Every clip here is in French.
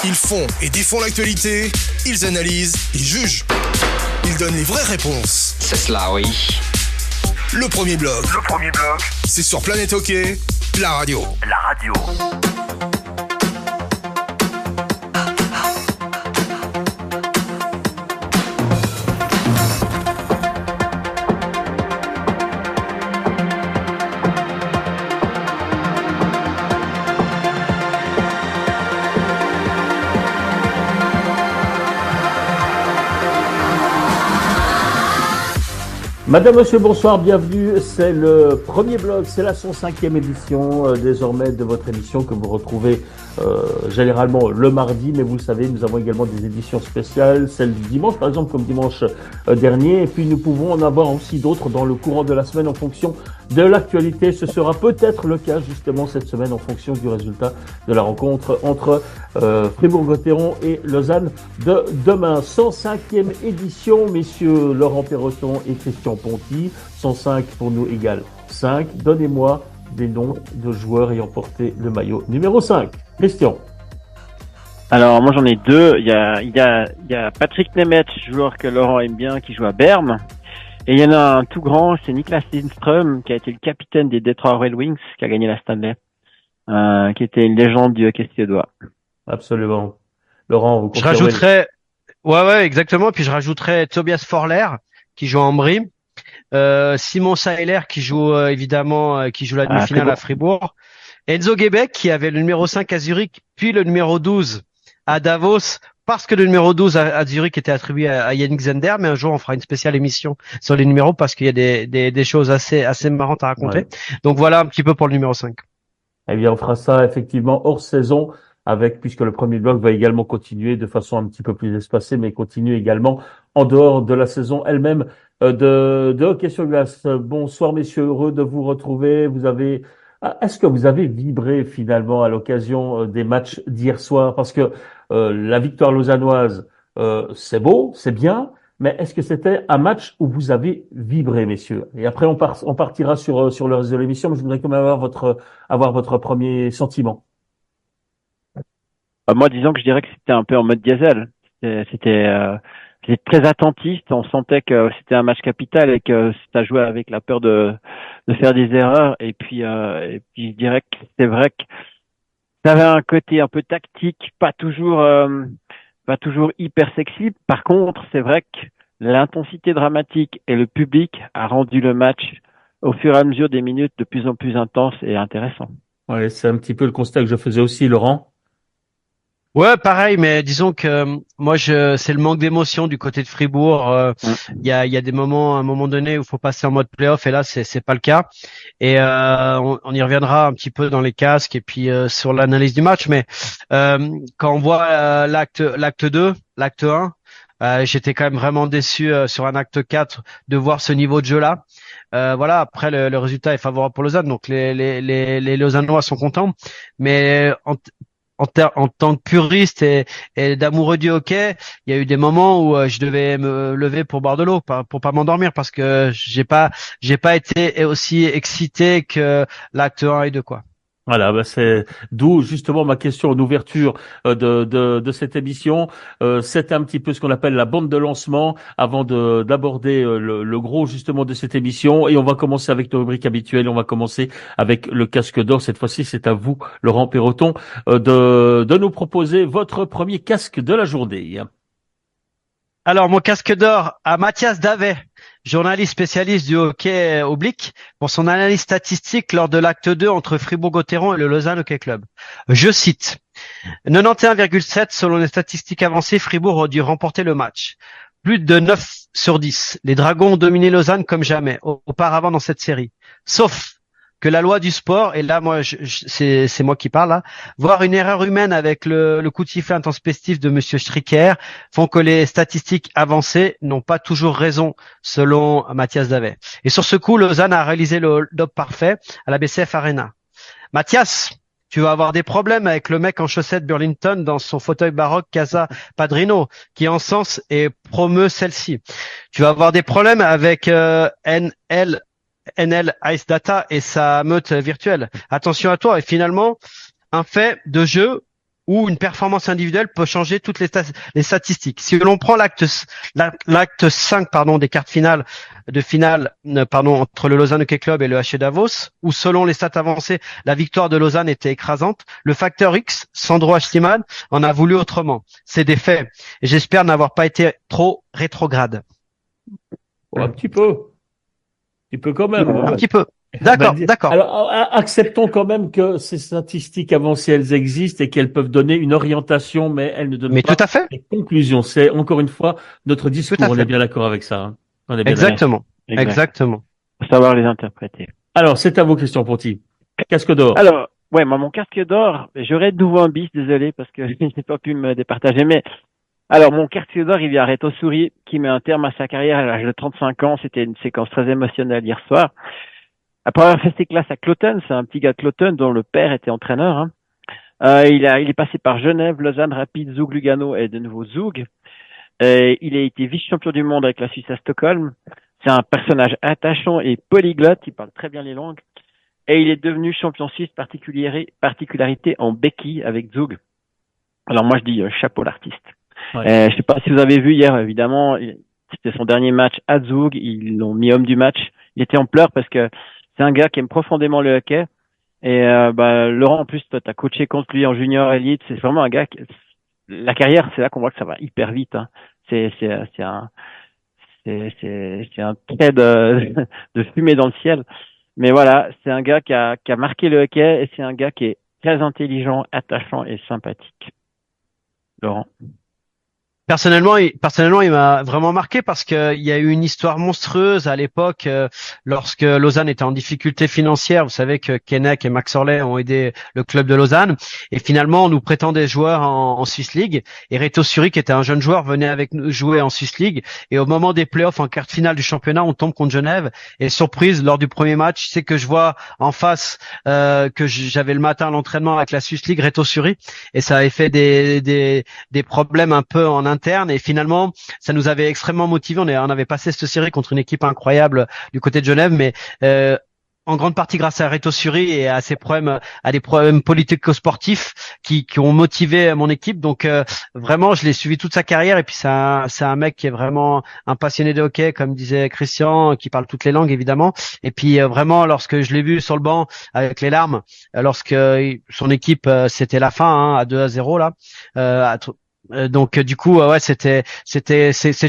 Ils font et défont l'actualité, ils analysent, ils jugent. Ils donnent les vraies réponses. C'est cela, oui. Le premier blog. C'est sur Planète Hockey, la radio. Madame, monsieur, bonsoir, bienvenue. C'est le premier blog, c'est la 105e édition désormais de votre émission que vous retrouvez généralement le mardi, mais vous le savez, nous avons également des éditions spéciales, celle du dimanche par exemple, comme dimanche dernier, et puis nous pouvons en avoir aussi d'autres dans le courant de la semaine en fonction de l'actualité. Ce sera peut-être le cas justement cette semaine en fonction du résultat de la rencontre entre Fribourg-Gotteron et Lausanne de demain. 105e édition, messieurs Laurent Perroton et Christian Ponty. 105 pour nous égale 5. Donnez-moi des noms de joueurs ayant porté le maillot numéro 5. Christian. Alors moi j'en ai deux. Il y a Patrick Nemeth, joueur que Laurent aime bien, qui joue à Berne. Et il y en a un tout grand, c'est Niklas Lindström, qui a été le capitaine des Detroit Red Wings, qui a gagné la Stanley, qui était une légende du hockey suédois. Absolument. Laurent, vous confirmez? Je rajouterais, ouais, exactement. Puis je rajouterais Tobias Forler, qui joue à Ambry. Simon Seiler, qui joue évidemment, qui joue la demi-finale à Fribourg. Enzo Gebek, qui avait le numéro 5 à Zurich, puis le numéro 12 à Davos, parce que le numéro 12 à Zurich était attribué à Yannick Zender, mais un jour on fera une spéciale émission sur les numéros parce qu'il y a des choses assez marrantes à raconter. Ouais. Donc voilà un petit peu pour le numéro 5. Eh bien, on fera ça effectivement hors saison puisque le premier bloc va également continuer de façon un petit peu plus espacée, mais continue également en dehors de la saison elle-même de hockey sur glace. Bonsoir messieurs, heureux de vous retrouver. Est-ce que vous avez vibré finalement à l'occasion des matchs d'hier soir? Parce que la victoire lausannoise, c'est beau, c'est bien, mais est-ce que c'était un match où vous avez vibré, messieurs? Et après, on partira sur le reste de l'émission, mais je voudrais quand même avoir votre premier sentiment. Moi, disons que je dirais que c'était un peu en mode diesel. C'était très attentiste. On sentait que c'était un match capital et que ça jouait avec la peur de faire des erreurs. Et puis je dirais que c'est vrai que ça avait un côté un peu tactique, pas toujours hyper sexy. Par contre, c'est vrai que l'intensité dramatique et le public a rendu le match au fur et à mesure des minutes de plus en plus intense et intéressant. Ouais, c'est un petit peu le constat que je faisais aussi, Laurent. Ouais, pareil, mais disons que moi, c'est le manque d'émotion du côté de Fribourg. Il y a des moments, à un moment donné, où il faut passer en mode playoff, et là, c'est pas le cas. Et on y reviendra un petit peu dans les casques et puis sur l'analyse du match. Mais quand on voit l'acte 2, l'acte 1, j'étais quand même vraiment déçu sur un acte 4 de voir ce niveau de jeu-là. Voilà, après le résultat est favorable pour Lausanne, donc les Lausannois sont contents, mais en tant que puriste et d'amoureux du hockey, il y a eu des moments où je devais me lever pour boire de l'eau, pour pas m'endormir, parce que j'ai pas été aussi excité que l'acte 1 et 2, quoi. Voilà, c'est d'où justement ma question en ouverture de cette émission. C'est un petit peu ce qu'on appelle la bande de lancement avant d'aborder le gros justement de cette émission. Et on va commencer avec nos rubriques habituelles. On va commencer avec le casque d'or. Cette fois-ci, c'est à vous, Laurent Perroton, de nous proposer votre premier casque de la journée. Alors, mon casque d'or à Mathias Davet, journaliste spécialiste du hockey oblique, pour son analyse statistique lors de l'acte 2 entre Fribourg-Gotteron et le Lausanne Hockey Club. Je cite: 91,7 selon les statistiques avancées, Fribourg aurait dû remporter le match. Plus de 9 sur 10. Les Dragons ont dominé Lausanne comme jamais auparavant dans cette série. Sauf que la loi du sport, et là moi c'est moi qui parle là, voire une erreur humaine avec le coup de sifflet intempestif de monsieur Stricker, font que les statistiques avancées n'ont pas toujours raison, selon Mathias Davet. Et sur ce coup, Lausanne a réalisé le hold-up parfait à la BCF Arena. Mathias, tu vas avoir des problèmes avec le mec en chaussettes Burlington dans son fauteuil baroque Casa Padrino, qui encense et promeut celle-ci. Tu vas avoir des problèmes avec NL Ice Data et sa meute virtuelle. Attention à toi. Et finalement, un fait de jeu où une performance individuelle peut changer toutes les statistiques. Si l'on prend l'acte 5 des quarts de finale entre le Lausanne Hockey Club et le HC Davos, où selon les stats avancées, la victoire de Lausanne était écrasante, le facteur X, Sandro Schliman, en a voulu autrement. C'est des faits. Et j'espère n'avoir pas été trop rétrograde. Un petit peu. Un peu quand même. Un petit peu. D'accord, d'accord. Alors, acceptons quand même que ces statistiques avancées, elles existent et qu'elles peuvent donner une orientation, mais elles ne donnent Mais pas tout à fait. des conclusions. C'est encore une fois notre discours. Tout à fait. On est bien d'accord avec ça. Hein. On est bien Exactement. Exact. Exactement. Faut savoir les interpréter. Alors, c'est à vous, Christian Ponty. Casque d'or. Alors, ouais, moi, mon casque d'or, j'aurais de nouveau un bis, désolé, parce que je n'ai pas pu me départager, mais alors, mon casque d'or, il vient à Reto Souris, qui met un terme à sa carrière à l'âge de 35 ans. C'était une séquence très émotionnelle hier soir. Après avoir fait ses classes à Cloton, c'est un petit gars de Cloton dont le père était entraîneur. Hein. Il est passé par Genève, Lausanne, Rapid, Zug, Lugano et de nouveau Zug. Il a été vice-champion du monde avec la Suisse à Stockholm. C'est un personnage attachant et polyglotte. Il parle très bien les langues. Et il est devenu champion suisse particularité en béquille avec Zug. Alors moi je dis chapeau l'artiste. Ouais. Je sais pas si vous avez vu hier, évidemment, c'était son dernier match à Zug. Ils l'ont mis homme du match. Il était en pleurs parce que c'est un gars qui aime profondément le hockey. Et Laurent, en plus, toi, t'as coaché contre lui en junior élite. C'est vraiment un gars la carrière, c'est là qu'on voit que ça va hyper vite. Hein. C'est un trait de fumée dans le ciel. Mais voilà, c'est un gars qui a marqué le hockey et c'est un gars qui est très intelligent, attachant et sympathique. Laurent. Personnellement, il m'a vraiment marqué parce que il y a eu une histoire monstrueuse à l'époque lorsque Lausanne était en difficulté financière. Vous savez que Keinec et Max Orley ont aidé le club de Lausanne et finalement on nous prétend des joueurs en Swiss League et Reto Suri qui était un jeune joueur venait avec nous jouer en Swiss League et au moment des playoffs en quart de finale du championnat on tombe contre Genève et surprise lors du premier match c'est que je vois en face que j'avais le matin à l'entraînement avec la Swiss League Reto Suri et ça avait fait des problèmes un peu en interne et finalement ça nous avait extrêmement motivés. On avait passé cette série contre une équipe incroyable du côté de Genève, mais en grande partie grâce à Reto Suri et à des problèmes politico-sportifs qui ont motivé mon équipe. Donc vraiment, je l'ai suivi toute sa carrière et puis c'est un mec qui est vraiment un passionné de hockey, comme disait Christian, qui parle toutes les langues évidemment. Et puis vraiment, lorsque je l'ai vu sur le banc avec les larmes, lorsque son équipe c'était la fin à 2-0 là. Donc du coup ouais c'est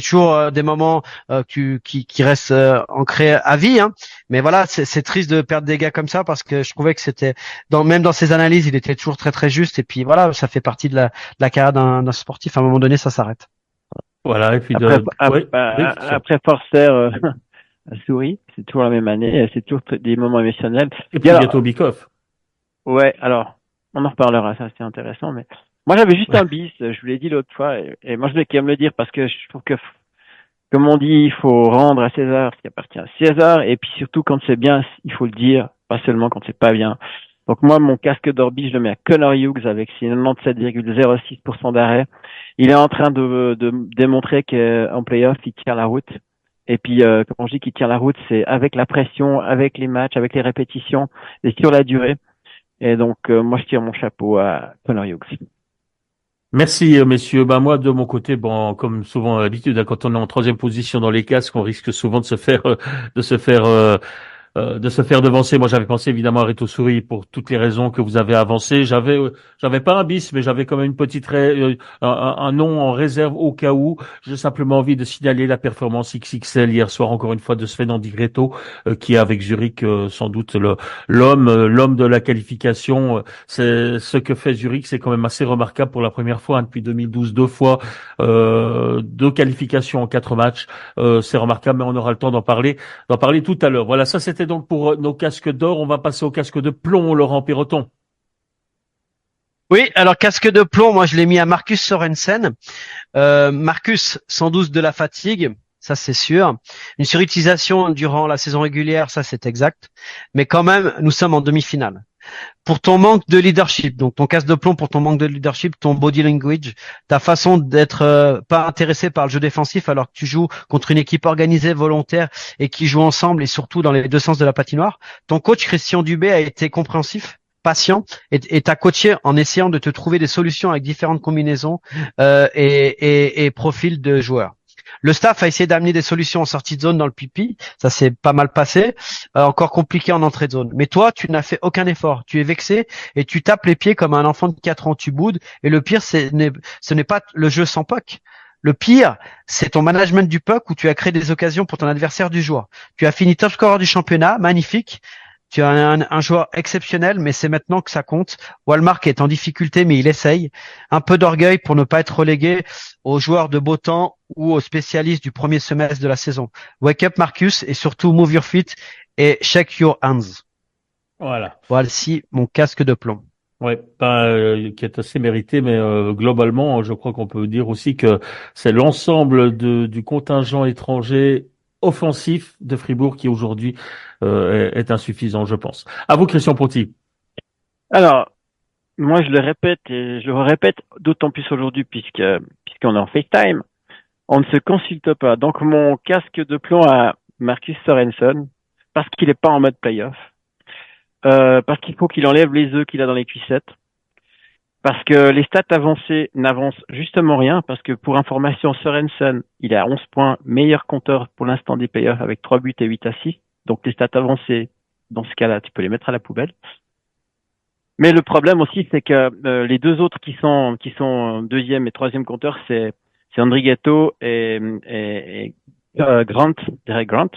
toujours des moments qui restent ancrés à vie hein. Mais voilà c'est triste de perdre des gars comme ça parce que je trouvais que c'était même dans ses analyses il était toujours très très juste et puis voilà ça fait partie de la carrière d'un sportif à un moment donné ça s'arrête. Voilà et puis après Forster à Souris c'est toujours la même année c'est toujours des moments émotionnels et puis bientôt Bikoff. Ouais alors on en reparlera ça c'est intéressant mais moi, j'avais juste un bis, je vous l'ai dit l'autre fois, et moi, je vais quand même le dire parce que je trouve que, comme on dit, il faut rendre à César ce qui appartient à César, et puis surtout quand c'est bien, il faut le dire, pas seulement quand c'est pas bien. Donc moi, mon casque d'or bis, je le mets à Connor Hughes avec ses 97,06% d'arrêt. Il est en train de démontrer qu'en playoff, il tient la route. Et puis, quand je dis qu'il tient la route, c'est avec la pression, avec les matchs, avec les répétitions, et sur la durée. Et donc, moi, je tire mon chapeau à Connor Hughes. Merci messieurs. Moi de mon côté, comme souvent d'habitude, quand on est en troisième position dans les casques, on risque souvent de se faire devancer. Moi, j'avais pensé évidemment à Reto Suri pour toutes les raisons que vous avez avancées. J'avais pas un bis, mais j'avais quand même une petite un nom en réserve au cas où. J'ai simplement envie de signaler la performance XXL hier soir encore une fois de Sven Andigreto, qui est avec Zurich sans doute l'homme de la qualification. C'est ce que fait Zurich, c'est quand même assez remarquable pour la première fois depuis 2012, 2 qualifications en 4 matchs. C'est remarquable, mais on aura le temps d'en parler tout à l'heure. Voilà, ça c'était donc pour nos casques d'or. On va passer au casque de plomb, Laurent Perroton. Oui, alors casque de plomb, moi je l'ai mis à Marcus Sorensen. Marcus, 112 de la fatigue, ça c'est sûr. Une surutilisation durant la saison régulière, ça c'est exact. Mais quand même, nous sommes en demi-finale. Pour ton manque de leadership, donc ton casque de plomb pour ton manque de leadership, ton body language, ta façon d'être pas intéressé par le jeu défensif alors que tu joues contre une équipe organisée, volontaire et qui joue ensemble et surtout dans les deux sens de la patinoire. Ton coach Christian Dubé a été compréhensif patient et t'as coaché en essayant de te trouver des solutions avec différentes combinaisons et profils de joueurs. Le staff a essayé d'amener des solutions en sortie de zone dans le pipi, ça s'est pas mal passé, encore compliqué en entrée de zone. Mais toi, tu n'as fait aucun effort, tu es vexé et tu tapes les pieds comme un enfant de 4 ans, tu boudes. Et le pire, ce n'est pas le jeu sans puck. Le pire, c'est ton management du puck où tu as créé des occasions pour ton adversaire du jour. Tu as fini top scorer du championnat, magnifique. Tu as un joueur exceptionnel, mais c'est maintenant que ça compte. Wallmark est en difficulté, mais il essaye. Un peu d'orgueil pour ne pas être relégué aux joueurs de beau temps ou aux spécialistes du premier semestre de la saison. Wake up, Marcus, et surtout move your feet et shake your hands. Voilà. Voici mon casque de plomb. Ouais, qui est assez mérité, mais globalement, je crois qu'on peut dire aussi que c'est l'ensemble du contingent étranger offensif de Fribourg qui aujourd'hui est insuffisant, je pense. À vous, Christian Ponty. Alors, moi, je le répète et je le répète d'autant plus aujourd'hui puisqu'on est en FaceTime. On ne se consulte pas. Donc, mon casque de plomb à Marcus Sorensen, parce qu'il n'est pas en mode playoff, parce qu'il faut qu'il enlève les œufs qu'il a dans les cuissettes, parce que les stats avancées n'avancent justement rien, parce que pour information, Sorensen, il est à 11 points, meilleur compteur pour l'instant des playoffs avec 3 buts et 8 assists. Donc, les stats avancées, dans ce cas-là, tu peux les mettre à la poubelle. Mais le problème aussi, c'est que les deux autres qui sont deuxième et troisième compteurs, c'est Andrighetto et Grant, Derek Grant.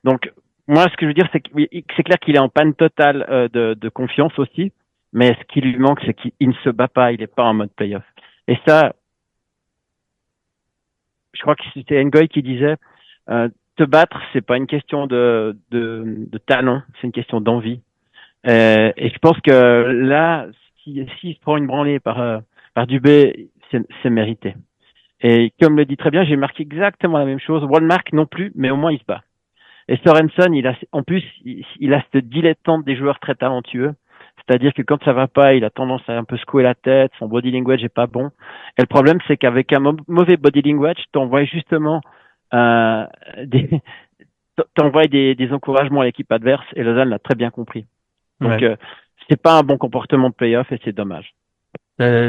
Donc, moi, ce que je veux dire, c'est que c'est clair qu'il est en panne totale de confiance aussi, mais ce qui lui manque, c'est qu'il ne se bat pas, il n'est pas en mode playoff. Et ça, je crois que c'était Ngoy qui disait, te battre, c'est pas une question de talent, c'est une question d'envie. Et je pense que là, s'il se prend une branlée par Dubé, c'est mérité. Et comme le dit très bien, j'ai marqué exactement la même chose. Wallmark non plus, mais au moins il se bat. Et Sorensen, il a ce dilettante des joueurs très talentueux. C'est-à-dire que quand ça va pas, il a tendance à un peu secouer la tête, son body language est pas bon. Et le problème, c'est qu'avec un mauvais body language, t'envoies justement des encouragements à l'équipe adverse, et Lausanne l'a très bien compris. Donc, c'est pas un bon comportement de playoff et c'est dommage.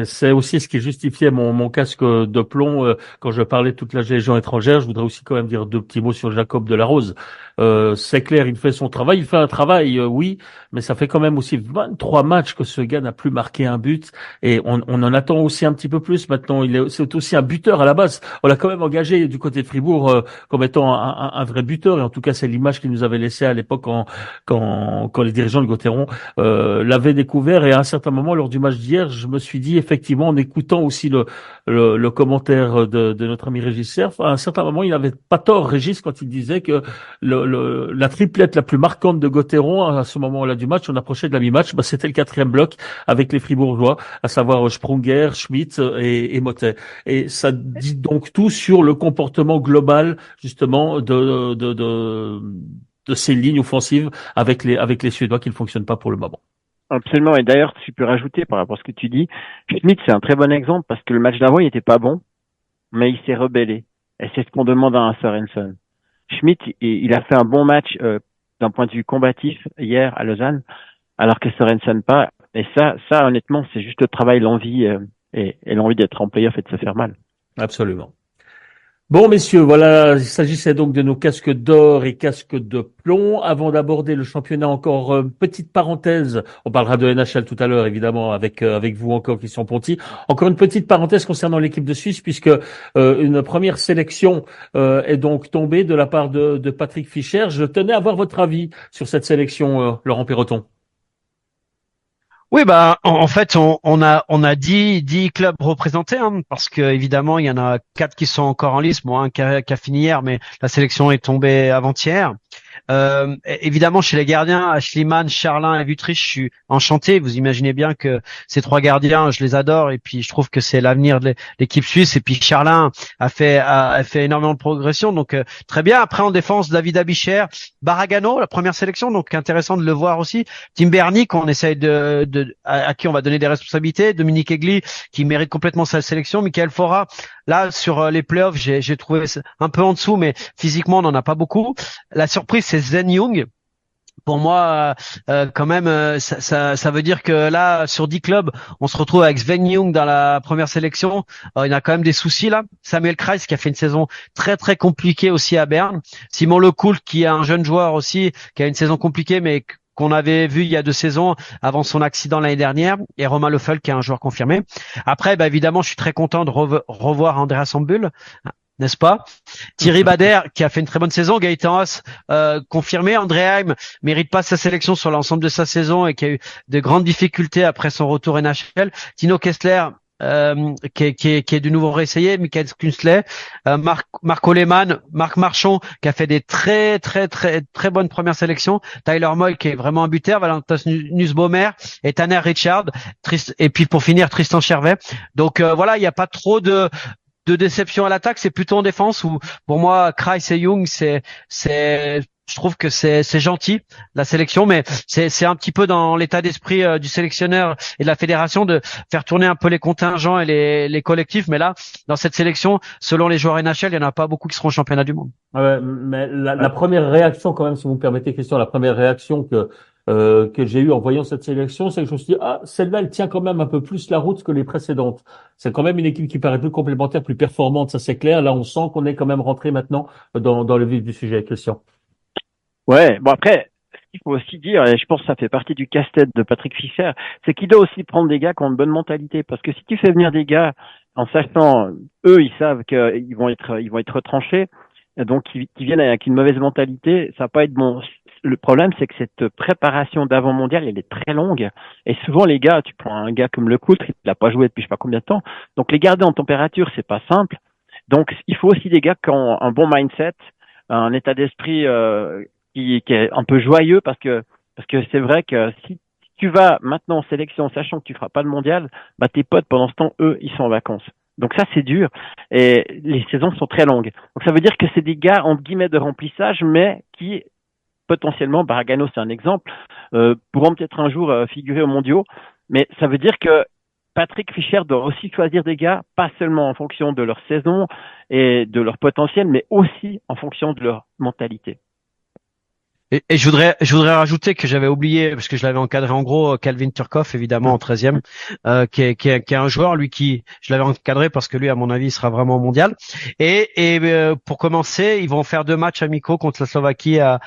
C'est aussi ce qui justifiait mon casque de plomb quand je parlais de toute la légion étrangère. Je voudrais aussi quand même dire deux petits mots sur Jacob Delarose. C'est clair, il fait son travail. Il fait un travail, oui, mais ça fait quand même aussi 23 matchs que ce gars n'a plus marqué un but. Et on en attend aussi un petit peu plus maintenant. C'est aussi un buteur à la base. On l'a quand même engagé du côté de Fribourg comme étant un vrai buteur. Et en tout cas, c'est l'image qu'il nous avait laissée à l'époque quand les dirigeants de Gauthieron l'avaient découvert. Et à un certain moment, lors du match d'hier, je me suis dit effectivement en écoutant aussi le commentaire de notre ami Régis Cerf, à un certain moment il n'avait pas tort Régis quand il disait que la triplette la plus marquante de Gauthieron à ce moment-là du match, on approchait de la mi-match, c'était le quatrième bloc avec les Fribourgeois, à savoir Sprunger, Schmidt et Motet. Et ça dit donc tout sur le comportement global justement de ces lignes offensives avec les Suédois qui ne fonctionnent pas pour le moment. Absolument. Et d'ailleurs, tu peux rajouter par rapport à ce que tu dis, Schmidt, c'est un très bon exemple parce que le match d'avant, il était pas bon, mais il s'est rebellé. Et c'est ce qu'on demande à un Sorensen. Schmidt, il a fait un bon match d'un point de vue combatif hier à Lausanne, alors que Sorensen pas. Et ça, honnêtement, c'est juste le travail, l'envie et l'envie d'être en playoff et de se faire mal. Absolument. Bon, messieurs, voilà, il s'agissait donc de nos casques d'or et casques de plomb. Avant d'aborder le championnat, encore petite parenthèse. On parlera de NHL tout à l'heure, évidemment, avec vous encore, Christian Ponty. Encore une petite parenthèse concernant l'équipe de Suisse, puisque une première sélection est donc tombée de la part de Patrick Fischer. Je tenais à avoir votre avis sur cette sélection, Laurent Perroton. Oui, en fait, on a 10 clubs représentés, hein, parce que évidemment, il y en a 4 qui sont encore en lice, bon, un qui a fini hier, mais la sélection est tombée avant-hier. Évidemment, chez les gardiens, Schliemann, Charlin et Wüttrich, je suis enchanté. Vous imaginez bien que ces 3 gardiens, je les adore, et puis je trouve que c'est l'avenir de l'équipe suisse. Et puis Charlin a fait énormément de progression, donc très bien. Après, en défense, David Abicher, Baragano, la première sélection, donc intéressant de le voir aussi. Tim Bernie, qu'on essaye à qui on va donner des responsabilités. Dominique Egli, qui mérite complètement sa sélection. Michael Fora, là, sur les playoffs, j'ai trouvé un peu en dessous, mais physiquement, on n'en a pas beaucoup. La surprise, c'est Zen Young, pour moi, quand même, ça veut dire que là, sur 10 clubs, on se retrouve avec Sven Jung dans la première sélection. Il y a quand même des soucis là. Samuel Kreis qui a fait une saison très très compliquée aussi à Berne. Simon Lecoultre qui est un jeune joueur aussi, qui a une saison compliquée, mais qu'on avait vu il y a 2 saisons avant son accident l'année dernière. Et Romain Leffel qui est un joueur confirmé. Après, évidemment, je suis très content de revoir Andreas Sambul, n'est-ce pas? Thierry Bader qui a fait une très bonne saison, Gaëtan Haas confirmé, André Heim mérite pas sa sélection sur l'ensemble de sa saison et qui a eu de grandes difficultés après son retour NHL. Tino Kessler qui est de nouveau réessayé, Michael Kunsley, Marco Lehmann, Marc Marchand qui a fait des très très très très bonnes premières sélections, Tyler Moy qui est vraiment un buteur, Valentin Nussbaumer et Tanner Richard, et puis pour finir Tristan Chervet. Donc voilà, il n'y a pas trop de déception à l'attaque, c'est plutôt en défense où pour moi Kreis et Jung je trouve que c'est gentil la sélection, mais c'est un petit peu dans l'état d'esprit du sélectionneur et de la fédération de faire tourner un peu les contingents et les collectifs, mais là dans cette sélection, selon les joueurs NHL, il y en a pas beaucoup qui seront championnat du monde. Ouais, mais la première réaction quand même, si vous me permettez, Christian, la première réaction que j'ai eue en voyant cette sélection, c'est que je me suis dit, celle-là, elle tient quand même un peu plus la route que les précédentes. C'est quand même une équipe qui paraît plus complémentaire, plus performante, ça c'est clair. Là, on sent qu'on est quand même rentré maintenant dans le vif du sujet, Christian. Ouais, bon après, ce qu'il faut aussi dire, et je pense que ça fait partie du casse-tête de Patrick Fischer, c'est qu'il doit aussi prendre des gars qui ont une bonne mentalité. Parce que si tu fais venir des gars en sachant, eux, ils savent qu'ils vont être retranchés, donc qui viennent avec une mauvaise mentalité, ça va pas être bon. Le problème, c'est que cette préparation d'avant mondial, elle est très longue. Et souvent, les gars, tu prends un gars comme Lecoultre, il n'a pas joué depuis je sais pas combien de temps. Donc, les garder en température, c'est pas simple. Donc, il faut aussi des gars qui ont un bon mindset, un état d'esprit qui est un peu joyeux, parce que c'est vrai que si tu vas maintenant en sélection, sachant que tu feras pas le mondial, tes potes pendant ce temps, eux, ils sont en vacances. Donc ça, c'est dur. Et les saisons sont très longues. Donc ça veut dire que c'est des gars, entre guillemets, de remplissage, mais qui potentiellement, Baragano, c'est un exemple, pourront peut-être un jour figurer aux mondiaux. Mais ça veut dire que Patrick Fischer doit aussi choisir des gars, pas seulement en fonction de leur saison et de leur potentiel, mais aussi en fonction de leur mentalité. Et je voudrais rajouter que j'avais oublié, parce que je l'avais encadré en gros, Calvin Turkov, évidemment, en 13e, qui est un joueur, lui, je l'avais encadré parce que lui, à mon avis, il sera vraiment mondial. Et pour commencer, ils vont faire 2 matchs amicaux contre la Slovaquie à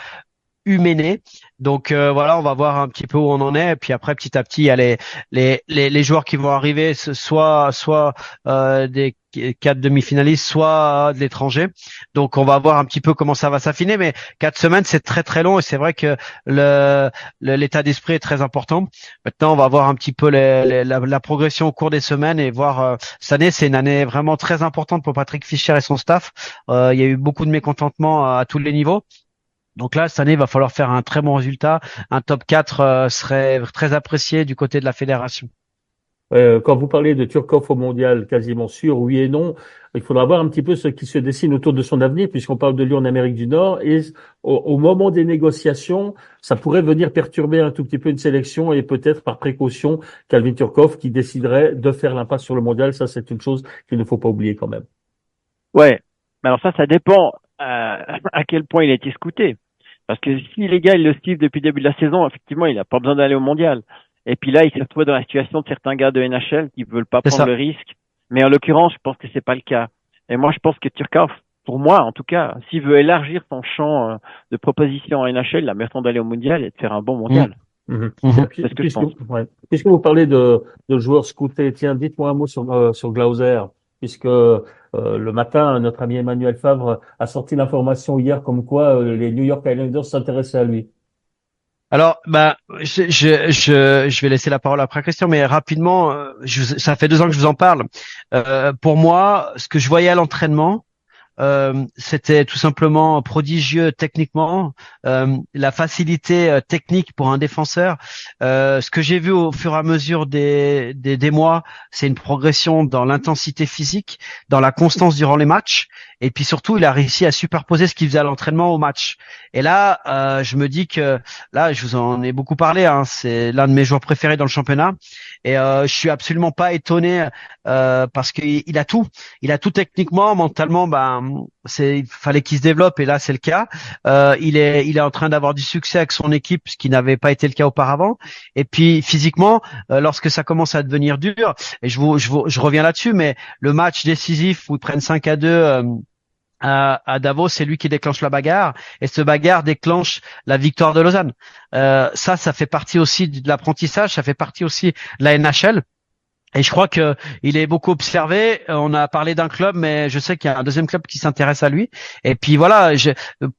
Huméné. Donc voilà, on va voir un petit peu où on en est. Et puis après, petit à petit, il y a les joueurs qui vont arriver, soit des 4 demi-finalistes, soit de l'étranger. Donc on va voir un petit peu comment ça va s'affiner. Mais 4 semaines, c'est très très long et c'est vrai que l'état d'esprit est très important. Maintenant, on va voir un petit peu la progression au cours des semaines et voir. Cette année, c'est une année vraiment très importante pour Patrick Fischer et son staff. Il y a eu beaucoup de mécontentement à tous les niveaux. Donc là, cette année, il va falloir faire un très bon résultat. Un top 4 serait très apprécié du côté de la fédération. Quand vous parlez de Turkov au mondial, quasiment sûr, oui et non, il faudra voir un petit peu ce qui se dessine autour de son avenir, puisqu'on parle de lui en Amérique du Nord. Et au moment des négociations, ça pourrait venir perturber un tout petit peu une sélection et peut-être par précaution, Calvin Turkov qui déciderait de faire l'impasse sur le mondial. Ça, c'est une chose qu'il ne faut pas oublier quand même. Ouais, mais alors ça dépend à quel point il a été scouté. Parce que si les gars, ils le suivent depuis le début de la saison, effectivement, il n'a pas besoin d'aller au mondial. Et puis là, il s'est retrouvé dans la situation de certains gars de NHL qui veulent pas prendre le risque. Mais en l'occurrence, je pense que c'est pas le cas. Et moi, je pense que Turkov, pour moi, en tout cas, s'il veut élargir son champ de propositions en NHL, il a meilleur temps d'aller au mondial et de faire un bon mondial. C'est ce que je pense. Puisque vous parlez de joueurs scoutés, tiens, dites-moi un mot sur Glauser, puisque le matin, notre ami Emmanuel Favre a sorti l'information hier comme quoi les New York Islanders s'intéressaient à lui. Alors, je vais laisser la parole après Christian, mais rapidement, ça fait 2 ans que je vous en parle. Pour moi, ce que je voyais à l'entraînement, c'était tout simplement prodigieux techniquement, la facilité technique pour un défenseur. Ce que j'ai vu au fur et à mesure des mois, c'est une progression dans l'intensité physique, dans la constance durant les matchs, et puis surtout, il a réussi à superposer ce qu'il faisait à l'entraînement au match. Et là, je me dis que là, je vous en ai beaucoup parlé, hein, c'est l'un de mes joueurs préférés dans le championnat, et je suis absolument pas étonné parce qu'il a tout techniquement, mentalement, il fallait qu'il se développe et là c'est le cas. Il est en train d'avoir du succès avec son équipe, ce qui n'avait pas été le cas auparavant. Et puis physiquement, lorsque ça commence à devenir dur, et je reviens là-dessus, mais le match décisif où ils prennent 5-2 à Davos, c'est lui qui déclenche la bagarre et ce bagarre déclenche la victoire de Lausanne. Ça fait partie aussi de l'apprentissage, ça fait partie aussi de la NHL. Et je crois que il est beaucoup observé. On a parlé d'un club, mais je sais qu'il y a un deuxième club qui s'intéresse à lui. Et puis voilà,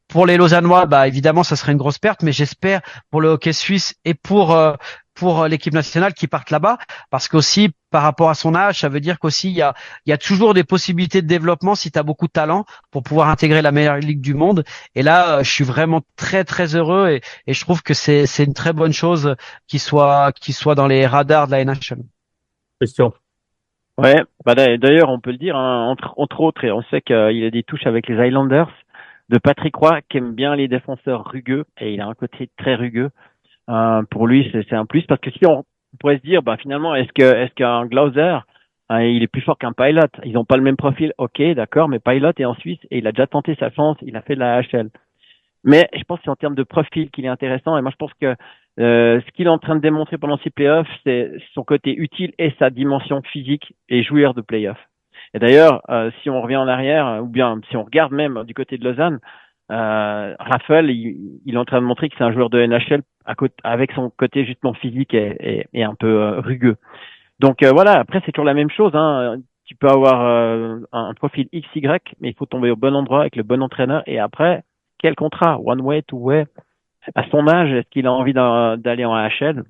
pour les Lausannois, évidemment, ça serait une grosse perte, mais j'espère pour le hockey suisse et pour l'équipe nationale qui partent là-bas, parce qu'aussi par rapport à son âge, ça veut dire qu'aussi il y a toujours des possibilités de développement si tu as beaucoup de talent pour pouvoir intégrer la meilleure ligue du monde. Et là, je suis vraiment très très heureux et je trouve que c'est une très bonne chose qu'il soit dans les radars de la NHL. Question. Ouais, d'ailleurs, on peut le dire, hein, entre autres, et on sait qu'il a des touches avec les Highlanders, de Patrick Roy, qui aime bien les défenseurs rugueux, et il a un côté très rugueux. Pour lui, c'est un plus, parce que si on pourrait se dire, finalement, est-ce qu'un Glauser, il est plus fort qu'un Pilot? Ils ont pas le même profil, ok, d'accord, mais Pilot est en Suisse, et il a déjà tenté sa chance, il a fait de la AHL. Mais je pense que c'est en termes de profil qu'il est intéressant, et moi je pense que ce qu'il est en train de démontrer pendant ces playoffs, c'est son côté utile et sa dimension physique et joueur de playoffs. Et d'ailleurs, si on revient en arrière, ou bien si on regarde même du côté de Lausanne, Raphaël, il est en train de montrer que c'est un joueur de NHL avec son côté justement physique et un peu rugueux. Donc voilà, après c'est toujours la même chose. Hein. Tu peux avoir un profil XY, mais il faut tomber au bon endroit avec le bon entraîneur. Et après, quel contrat? One way, two way? À son âge, est-ce qu'il a envie d'aller en AHL?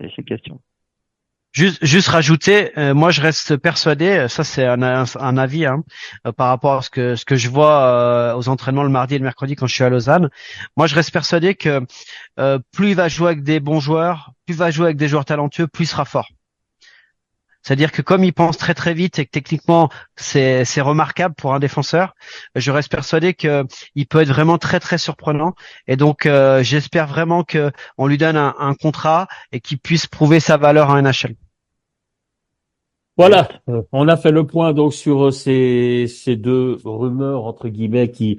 C'est une question. Juste rajouter, moi je reste persuadé, ça c'est un avis par rapport à ce que je vois aux entraînements le mardi et le mercredi quand je suis à Lausanne. Moi je reste persuadé que plus il va jouer avec des bons joueurs, plus il va jouer avec des joueurs talentueux, plus il sera fort. C'est-à-dire que comme il pense très très vite et que techniquement c'est remarquable pour un défenseur, je reste persuadé que il peut être vraiment très très surprenant. Et donc j'espère vraiment que on lui donne un contrat et qu'il puisse prouver sa valeur en NHL. Voilà, on a fait le point donc sur ces deux rumeurs entre guillemets qui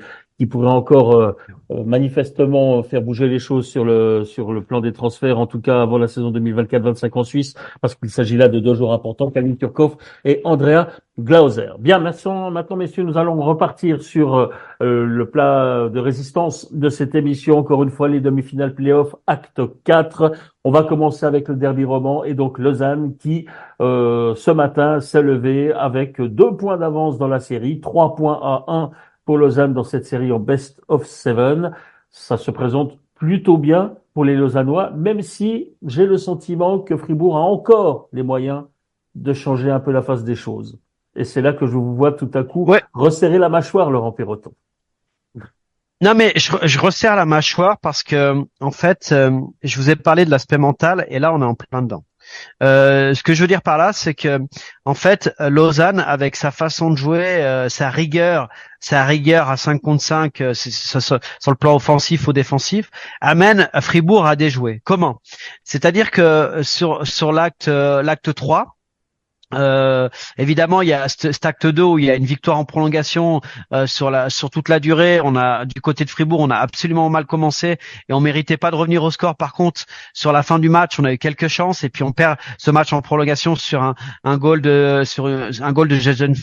pourraient encore manifestement faire bouger les choses sur le plan des transferts, en tout cas avant la saison 2024-25 en Suisse, parce qu'il s'agit là de deux joueurs importants, Kevin Turkov et Andrea Glauser. Bien, maintenant messieurs, nous allons repartir sur le plat de résistance de cette émission. Encore une fois, les demi-finales playoff, acte 4. On va commencer avec le derby roman et donc Lausanne qui ce matin s'est levé avec 2 points d'avance dans la série, 3 points à 1 pour Lausanne dans cette série en best of 7. Ça se présente plutôt bien pour les Lausannois, même si j'ai le sentiment que Fribourg a encore les moyens de changer un peu la face des choses. Et c'est là que je vous vois tout à coup resserrer la mâchoire, Laurent Perroton. Non, mais je resserre la mâchoire parce que, en fait, je vous ai parlé de l'aspect mental et là, on est en plein dedans. Ce que je veux dire par là, c'est que, en fait, Lausanne, avec sa façon de jouer, sa rigueur à 5 contre 5, sur le plan offensif ou défensif, amène Fribourg à déjouer. Comment? C'est-à-dire que sur l'acte 3, évidemment, il y a cet acte 2 où il y a une victoire en prolongation sur toute la durée. On a du côté de Fribourg, on a absolument mal commencé et on méritait pas de revenir au score. Par contre, sur la fin du match, on a eu quelques chances et puis on perd ce match en prolongation sur un goal de Jason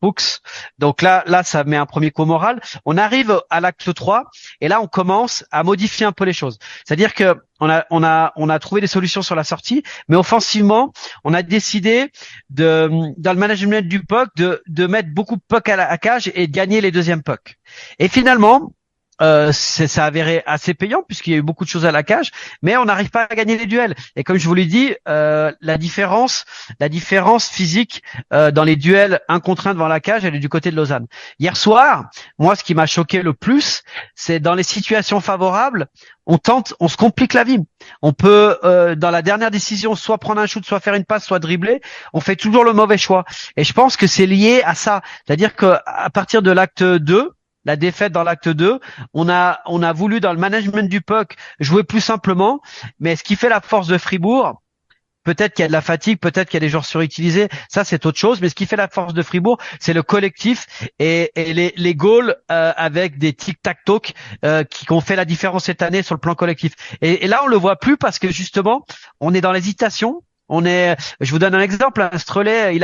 Fuchs. Donc là, ça met un premier coup moral. On arrive à l'acte 3 et là, on commence à modifier un peu les choses. C'est-à-dire que on a trouvé des solutions sur la sortie, mais offensivement, on a décidé dans le management du puck de mettre beaucoup de puck à la cage et de gagner les deuxièmes pucks. Et finalement, ça a avéré assez payant puisqu'il y a eu beaucoup de choses à la cage, mais on n'arrive pas à gagner les duels. Et comme je vous l'ai dit, la différence physique dans les duels 1 contre 1 devant la cage, elle est du côté de Lausanne. Hier soir, moi, ce qui m'a choqué le plus, c'est dans les situations favorables, on se complique la vie. On peut, dans la dernière décision, soit prendre un shoot, soit faire une passe, soit dribbler. On fait toujours le mauvais choix. Et je pense que c'est lié à ça. C'est-à-dire qu'à partir de l'acte 2, la défaite dans l'acte 2, on a voulu dans le management du puck jouer plus simplement, mais ce qui fait la force de Fribourg, Peut-être qu'il y a de la fatigue, peut-être qu'il y a des joueurs surutilisés. Ça, c'est autre chose. Mais ce qui fait la force de Fribourg, c'est le collectif et les goals avec des tic-tac-toc qui ont fait la différence cette année sur le plan collectif. Et là, on le voit plus parce que justement, on est dans l'hésitation. Je vous donne un exemple, un Strelay,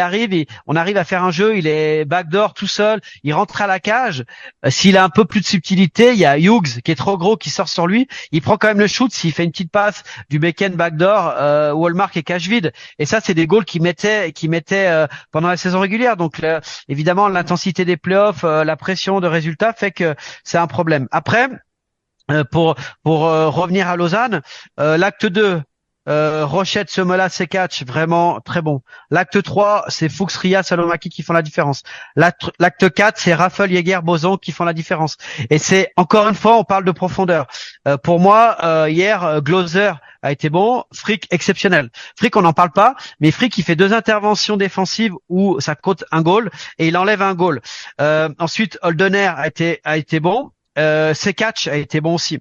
on arrive à faire un jeu, il est backdoor tout seul, il rentre à la cage. S'il a un peu plus de subtilité, il y a Hughes qui est trop gros qui sort sur lui, il prend quand même le shoot s'il fait une petite passe du back-end backdoor, Wallmark et cage vide. Et ça, c'est des goals qui mettaient pendant la saison régulière. Donc évidemment, l'intensité des playoffs, la pression de résultats fait que c'est un problème. Après, pour revenir à Lausanne, l'acte 2. Rochette, Semola, Sekac, vraiment très bon. L'acte 3, c'est Fuchs, Ria, Salomaki qui font la différence. L'acte 4, c'est Raffel, Jäger, Boson qui font la différence. Et c'est, encore une fois, on parle de profondeur. Pour moi, hier, Glauser a été bon, Frick exceptionnel. Frick, on n'en parle pas, mais Frick, il fait 2 interventions défensives où ça coûte un goal et il enlève un goal. Ensuite, Holdener a été bon. Sekac a été bon aussi.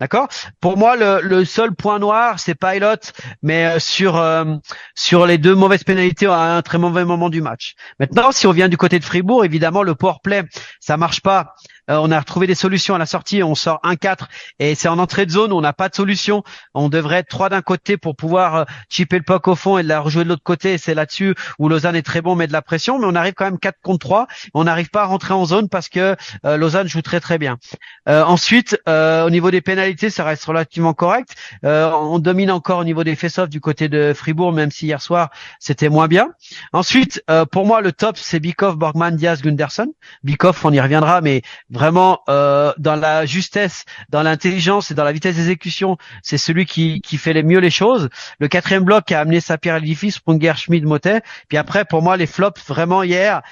D'accord. Pour moi, le seul point noir, c'est Pilot, mais sur les 2 mauvaises pénalités à un très mauvais moment du match. Maintenant, si on vient du côté de Fribourg, évidemment, le powerplay, ça marche pas. On a retrouvé des solutions à la sortie, on sort 1-4 et c'est en entrée de zone, on n'a pas de solution. On devrait être 3 d'un côté pour pouvoir chipper le puck au fond et la rejouer de l'autre côté. Et c'est là-dessus où Lausanne est très bon, met de la pression, mais on arrive quand même 4 contre 3. On n'arrive pas à rentrer en zone parce que Lausanne joue très très bien. Ensuite, au niveau des pénalités, ça reste relativement correct. On domine encore au niveau des face-off du côté de Fribourg, même si hier soir c'était moins bien. Ensuite, pour moi, le top, c'est Bikov, Borgman, Diaz, Gunderson. Bikov, on y reviendra, mais vraiment dans la justesse, dans l'intelligence et dans la vitesse d'exécution, c'est celui qui fait mieux les choses. Le 4e bloc a amené sa pierre à l'édifice, Sprunger, Schmid, Motet. Puis après, pour moi, les flops vraiment hier,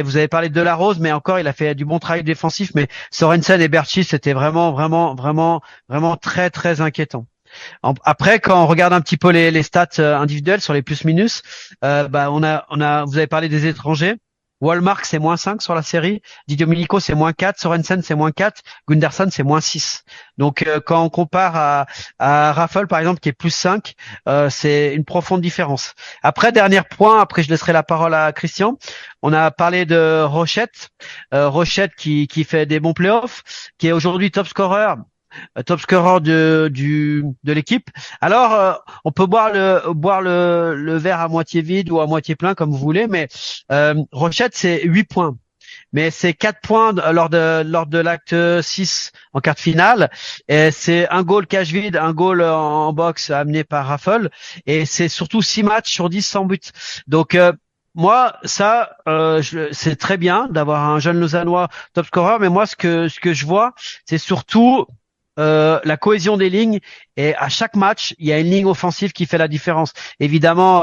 vous avez parlé de Delarose, mais encore il a fait du bon travail défensif, mais Sorensen et Berchi, c'était vraiment très très inquiétant. Après, quand on regarde un petit peu les stats individuelles sur les plus-minus, vous avez parlé des étrangers. Wallmark, c'est -5 sur la série. Di Domenico, c'est -4. Sorensen, c'est -4. Gunderson, c'est -6. Donc, quand on compare à Raffel, par exemple, qui est +5, c'est une profonde différence. Après, dernier point, après je laisserai la parole à Christian. On a parlé de Rochette. Rochette qui fait des bons playoffs, qui est aujourd'hui top scorer de l'équipe. Alors, on peut boire le verre à moitié vide ou à moitié plein comme vous voulez, mais Rochette, c'est 8 points. Mais c'est 4 points lors de l'acte 6 en quart de finale. Et c'est un goal cage vide, un goal en box amené par Raffel. Et c'est surtout 6 matchs sur 10 sans but. Donc, moi, ça, c'est très bien d'avoir un jeune Lausannois top scorer. Mais moi, ce que je vois, c'est surtout la cohésion des lignes, et à chaque match il y a une ligne offensive qui fait la différence. Évidemment,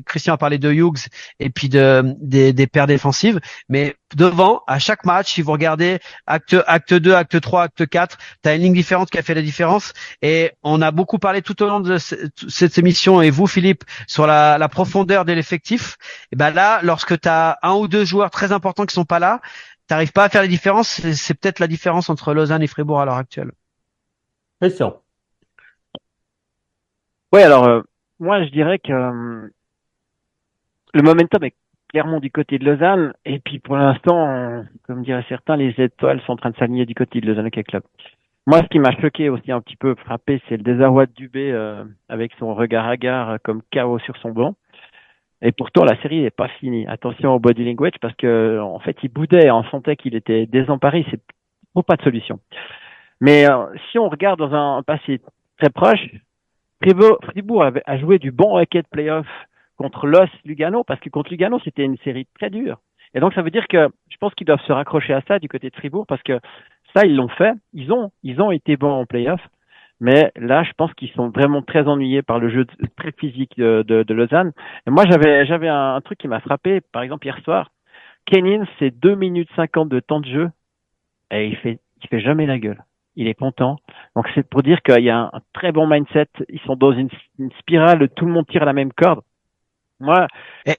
Christian a parlé de Hughes et puis des paires défensives, mais devant, à chaque match, si vous regardez acte 2, acte 3, acte 4, tu as une ligne différente qui a fait la différence. Et on a beaucoup parlé tout au long de cette émission, et vous Philippe, sur la profondeur de l'effectif. Et ben là, lorsque tu as 1 ou 2 joueurs très importants qui sont pas là, t'arrives pas à faire les différences, c'est peut-être la différence entre Lausanne et Fribourg à l'heure actuelle. Question. Oui, alors moi je dirais que le momentum est clairement du côté de Lausanne, et puis pour l'instant, comme diraient certains, les étoiles sont en train de s'aligner du côté de Lausanne Hockey Club. Moi, ce qui m'a choqué aussi, un petit peu frappé, c'est le désarroi de Dubé avec son regard hagard comme KO sur son banc. Et pourtant, la série n'est pas finie. Attention au body language, parce que en fait, il boudait. On sentait qu'il était désemparé. C'est pas de solution. Mais si on regarde dans un passé très proche, Fribourg a joué du bon hockey de play-off contre Los Lugano, parce que contre Lugano, c'était une série très dure. Et donc, ça veut dire que je pense qu'ils doivent se raccrocher à ça du côté de Fribourg, parce que ça, ils l'ont fait. Ils ont été bons en play-off. Mais là, je pense qu'ils sont vraiment très ennuyés par le jeu très physique de Lausanne. Et moi, j'avais un truc qui m'a frappé. Par exemple, hier soir, Kenin, c'est 2 minutes 50 de temps de jeu et il fait jamais la gueule. Il est content. Donc, c'est pour dire qu'il y a un très bon mindset. Ils sont dans une spirale, tout le monde tire à la même corde. Moi,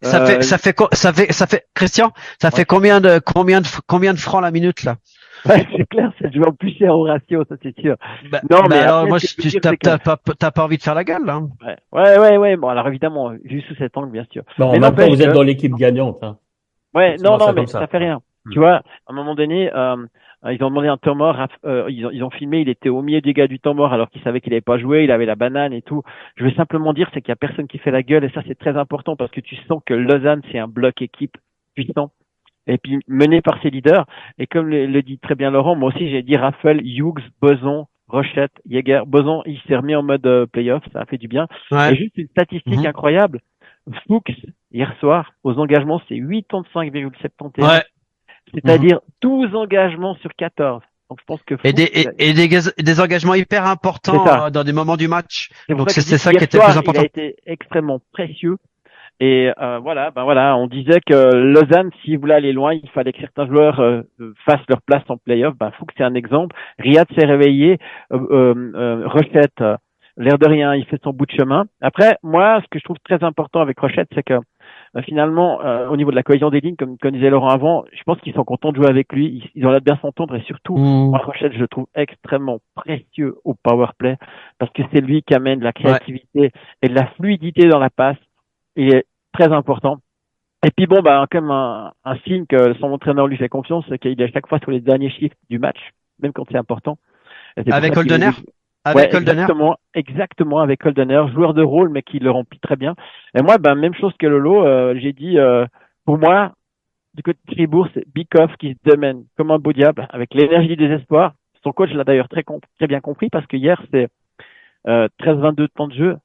ça fait Christian, ça fait combien de francs la minute là? Ouais, c'est clair, c'est le joueur le plus cher au ratio, ça c'est sûr. Bah, Non, bah mais alors, après, moi, ce que je veux dire, c'est que... t'as pas envie de faire la gueule, là. Ouais. Bon, alors évidemment, vu sous cet angle, bien sûr. Bon, en Mais même temps, n'empêche vous êtes que... dans l'équipe gagnante. Hein. Ouais, C'est moi non, ça mais comme ça ça. fait rien. Hmm. Tu vois, à un moment donné, ils ont demandé un temps mort. Ils ont filmé, il était au milieu des gars du temps mort alors qu'il savait qu'il n'avait pas joué, il avait la banane et tout. Je veux simplement dire, c'est qu'il y a personne qui fait la gueule et ça, c'est très important parce que tu sens que Lausanne, c'est un bloc équipe puissant et puis mené par ses leaders. Et comme le dit très bien Laurent, moi aussi, j'ai dit Raphaël, Hughes, Boson, Rochette, Jäger. Boson, il s'est remis en mode playoff, ça a fait du bien. Ouais. Et juste une statistique Mhm. incroyable. Fuchs, hier soir, aux engagements, c'est 85,71. Ouais. C'est-à-dire 12 engagements sur 14. Donc je pense que Et Fuchs, des engagements hyper c'est importants ça. dans des moments du match. C'est pour Donc ça que je c'est dis ça qu'hier qui était le soir, plus il a important. été extrêmement précieux. Et voilà, on disait que Lausanne, s'il voulait aller loin, il fallait que certains joueurs fassent leur place en play-off. Fuchs, c'est un exemple. Riyad s'est réveillé, Rochette, l'air de rien, il fait son bout de chemin. Après, moi, ce que je trouve très important avec Rochette, c'est que finalement, au niveau de la cohésion des lignes, comme disait Laurent avant, je pense qu'ils sont contents de jouer avec lui. Ils ont l'air de bien s'entendre et surtout, moi, Rochette, je le trouve extrêmement précieux au power play parce que c'est lui qui amène de la créativité et de la fluidité dans la passe. Il est très important. Et puis comme un signe que son entraîneur lui fait confiance, c'est qu'il est à chaque fois sur les derniers chiffres du match, même quand c'est important. Et c'est pour Avec ça qu'il Holdener? est... Avec Holdener? Exactement, avec Holdener, joueur de rôle, mais qui le remplit très bien. Et moi, même chose que Lolo, j'ai dit, pour moi, du côté de Fribourg, c'est Bikoff qui se démène comme un beau diable, avec l'énergie du désespoir. Son coach l'a d'ailleurs très bien compris, parce que hier, c'est 13-22 de temps de jeu,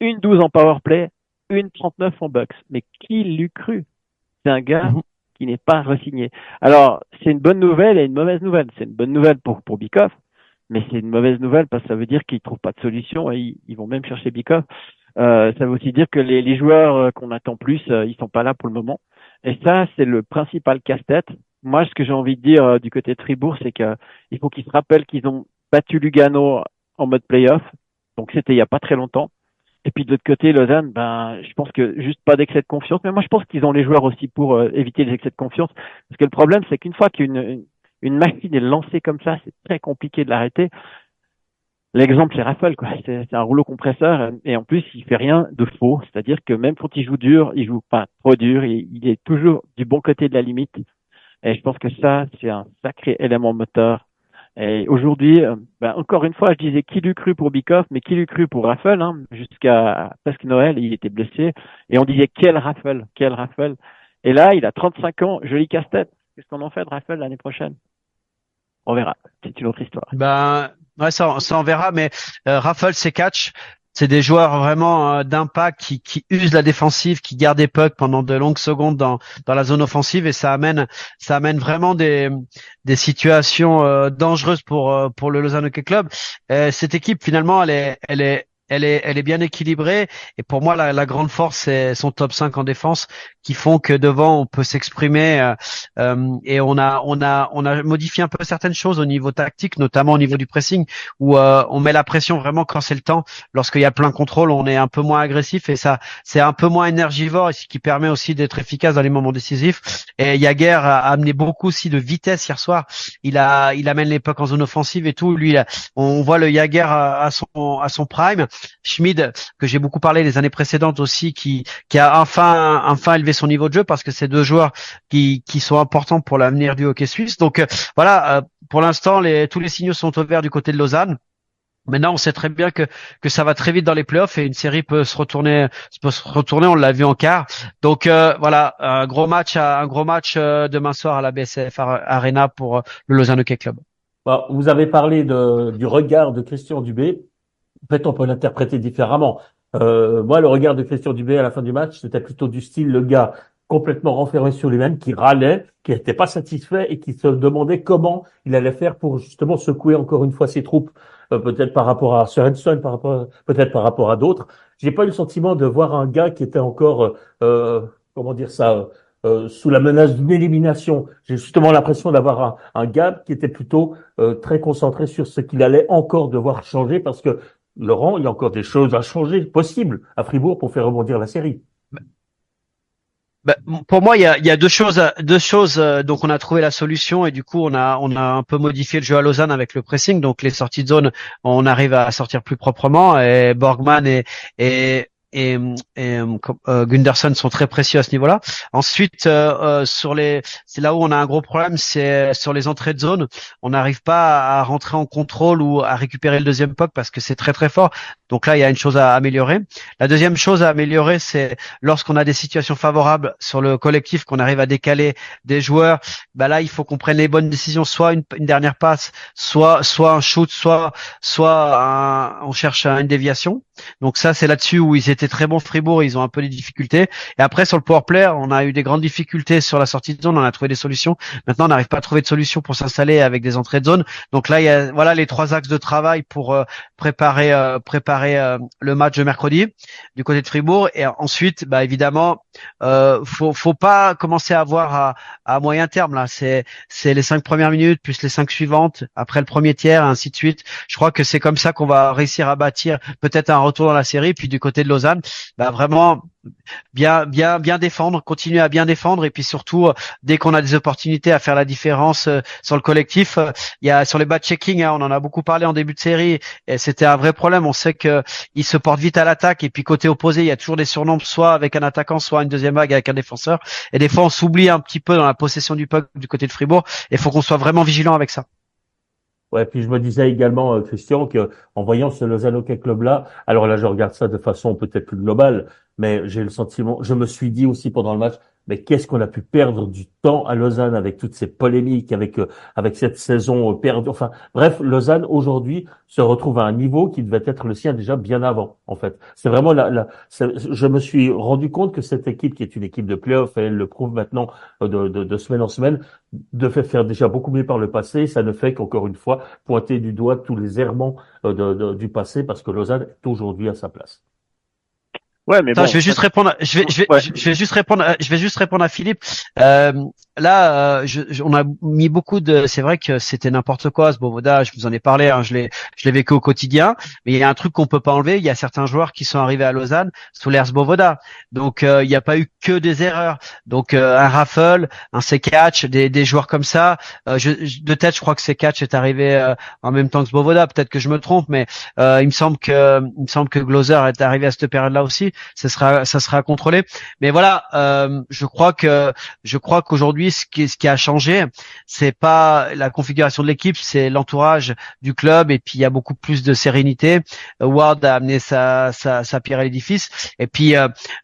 1-12 en powerplay, 1-39 en box. Mais qui l'eût cru? C'est un gars qui n'est pas re-signé. Alors, c'est une bonne nouvelle et une mauvaise nouvelle. C'est une bonne nouvelle pour Bikoff, mais c'est une mauvaise nouvelle parce que ça veut dire qu'ils trouvent pas de solution et ils vont même chercher Bikoff. Ça veut aussi dire que les joueurs qu'on attend plus, ils sont pas là pour le moment. Et ça, c'est le principal casse-tête. Moi, ce que j'ai envie de dire du côté de Fribourg, c'est que il faut qu'ils se rappellent qu'ils ont battu Lugano en mode playoff. Donc, c'était il y a pas très longtemps. Et puis de l'autre côté, Lausanne, je pense que juste pas d'excès de confiance. Mais moi, je pense qu'ils ont les joueurs aussi pour éviter les excès de confiance. Parce que le problème, c'est qu'une fois qu'une machine est lancée comme ça, c'est très compliqué de l'arrêter. L'exemple, c'est Raffle, quoi. C'est un rouleau compresseur et en plus, il fait rien de faux. C'est-à-dire que même quand il joue dur, il joue pas trop dur. Il est toujours du bon côté de la limite. Et je pense que ça, c'est un sacré élément moteur. Et aujourd'hui, encore une fois, je disais qui l'eût cru pour Bikoff, mais qui l'eût cru pour Raffle, jusqu'à presque Noël, il était blessé. Et on disait quel Raffle. Et là, il a 35 ans, joli casse-tête. Qu'est-ce qu'on en fait de Raffle l'année prochaine? On verra. C'est une autre histoire. Ouais, ça on verra, mais Raffle, c'est catch. C'est des joueurs vraiment d'impact qui usent la défensive, qui gardent des pucks pendant de longues secondes dans la zone offensive et ça amène vraiment des situations dangereuses pour le Lausanne Hockey Club. Cette équipe finalement elle est bien équilibrée et pour moi la grande force c'est son top 5 en défense qui font que devant on peut s'exprimer et on a modifié un peu certaines choses au niveau tactique, notamment au niveau du pressing où on met la pression vraiment quand c'est le temps. Lorsqu'il y a plein contrôle, on est un peu moins agressif et ça c'est un peu moins énergivore et ce qui permet aussi d'être efficace dans les moments décisifs. Et Jäger a amené beaucoup aussi de vitesse hier soir. Il amène les pucks en zone offensive et tout. Lui, on voit le Jäger à son prime. Schmid, que j'ai beaucoup parlé les années précédentes aussi, qui a enfin élevé son niveau de jeu parce que c'est deux joueurs qui sont importants pour l'avenir du hockey suisse. Donc voilà, pour l'instant, tous les signaux sont au vert du côté de Lausanne. Maintenant, on sait très bien que ça va très vite dans les playoffs et une série peut se retourner. On l'a vu en quart. Donc voilà, un gros match demain soir à la BSF Arena pour le Lausanne Hockey Club. Bon, vous avez parlé du regard de Christian Dubé. En fait, on peut l'interpréter différemment. Moi, le regard de Christian Dubé à la fin du match, c'était plutôt du style le gars complètement renfermé sur lui-même, qui râlait, qui n'était pas satisfait et qui se demandait comment il allait faire pour justement secouer encore une fois ses troupes, peut-être par rapport à Sørensen, peut-être par rapport à d'autres. J'ai pas eu le sentiment de voir un gars qui était encore, comment dire ça, sous la menace d'une élimination. J'ai justement l'impression d'avoir un gars qui était plutôt très concentré sur ce qu'il allait encore devoir changer parce que Laurent, il y a encore des choses à changer possibles à Fribourg pour faire rebondir la série. Bah, pour moi, il y a deux choses. Donc, on a trouvé la solution et du coup, on a un peu modifié le jeu à Lausanne avec le pressing. Donc, les sorties de zone, on arrive à sortir plus proprement. Et Borgman et Gunderson sont très précieux à ce niveau-là. Ensuite, c'est là où on a un gros problème, c'est sur les entrées de zone. On n'arrive pas à rentrer en contrôle ou à récupérer le deuxième puck parce que c'est très très fort. Donc là, il y a une chose à améliorer. La deuxième chose à améliorer, c'est lorsqu'on a des situations favorables sur le collectif, qu'on arrive à décaler des joueurs, bah là, il faut qu'on prenne les bonnes décisions, soit une dernière passe, soit un shoot, on cherche une déviation. Donc ça, c'est là-dessus où ils étaient très bons Fribourg, ils ont un peu des difficultés. Et après, sur le power play, on a eu des grandes difficultés sur la sortie de zone, on a trouvé des solutions. Maintenant, on n'arrive pas à trouver de solution pour s'installer avec des entrées de zone. Donc là, il y a voilà les trois axes de travail pour préparer le match de mercredi du côté de Fribourg. Et ensuite, bah évidemment, faut pas commencer à voir à moyen terme là. C'est les 5 premières minutes plus les 5 suivantes après le premier tiers, ainsi de suite. Je crois que c'est comme ça qu'on va réussir à bâtir peut-être un retour dans la série. Puis du côté de Lausanne, bah vraiment bien défendre, continuer à bien défendre et puis surtout dès qu'on a des opportunités à faire la différence sur le collectif, il y a sur les back-checking, hein, on en a beaucoup parlé en début de série et c'était un vrai problème. On sait que ils se portent vite à l'attaque et puis côté opposé, il y a toujours des surnombres soit avec un attaquant, soit une deuxième vague avec un défenseur et des fois on s'oublie un petit peu dans la possession du puck du côté de Fribourg et il faut qu'on soit vraiment vigilant avec ça. Ouais, puis je me disais également, Christian, que en voyant ce Lausanne Hockey Club-là, alors là, je regarde ça de façon peut-être plus globale, mais j'ai le sentiment, je me suis dit aussi pendant le match, mais qu'est-ce qu'on a pu perdre du temps à Lausanne avec toutes ces polémiques, avec cette saison perdue. Enfin, bref, Lausanne aujourd'hui se retrouve à un niveau qui devait être le sien déjà bien avant, en fait. C'est vraiment je me suis rendu compte que cette équipe, qui est une équipe de play-off, et elle le prouve maintenant de semaine en semaine, devait faire déjà beaucoup mieux par le passé. Ça ne fait qu'encore une fois pointer du doigt tous les errements du passé parce que Lausanne est aujourd'hui à sa place. Ouais, mais Attends, bon, je vais juste répondre. ouais. Je vais juste répondre. Je vais juste répondre à Philippe. On a mis beaucoup de. C'est vrai que c'était n'importe quoi, ce Bovoda. Je vous en ai parlé. Hein, je l'ai vécu au quotidien. Mais il y a un truc qu'on peut pas enlever. Il y a certains joueurs qui sont arrivés à Lausanne sous l'ère Bovoda. Donc il n'y a pas eu que des erreurs. Donc un Raffle, un Sekatch, des joueurs comme ça. De tête, je crois que Sekatch est arrivé en même temps que Bovoda. Peut-être que je me trompe, mais il me semble que Gloser est arrivé à cette période-là aussi. Ça sera contrôlé. Mais voilà, je crois qu'aujourd'hui, ce qui a changé, c'est pas la configuration de l'équipe, c'est l'entourage du club. Et puis il y a beaucoup plus de sérénité. Ward a amené sa pierre à l'édifice. Et puis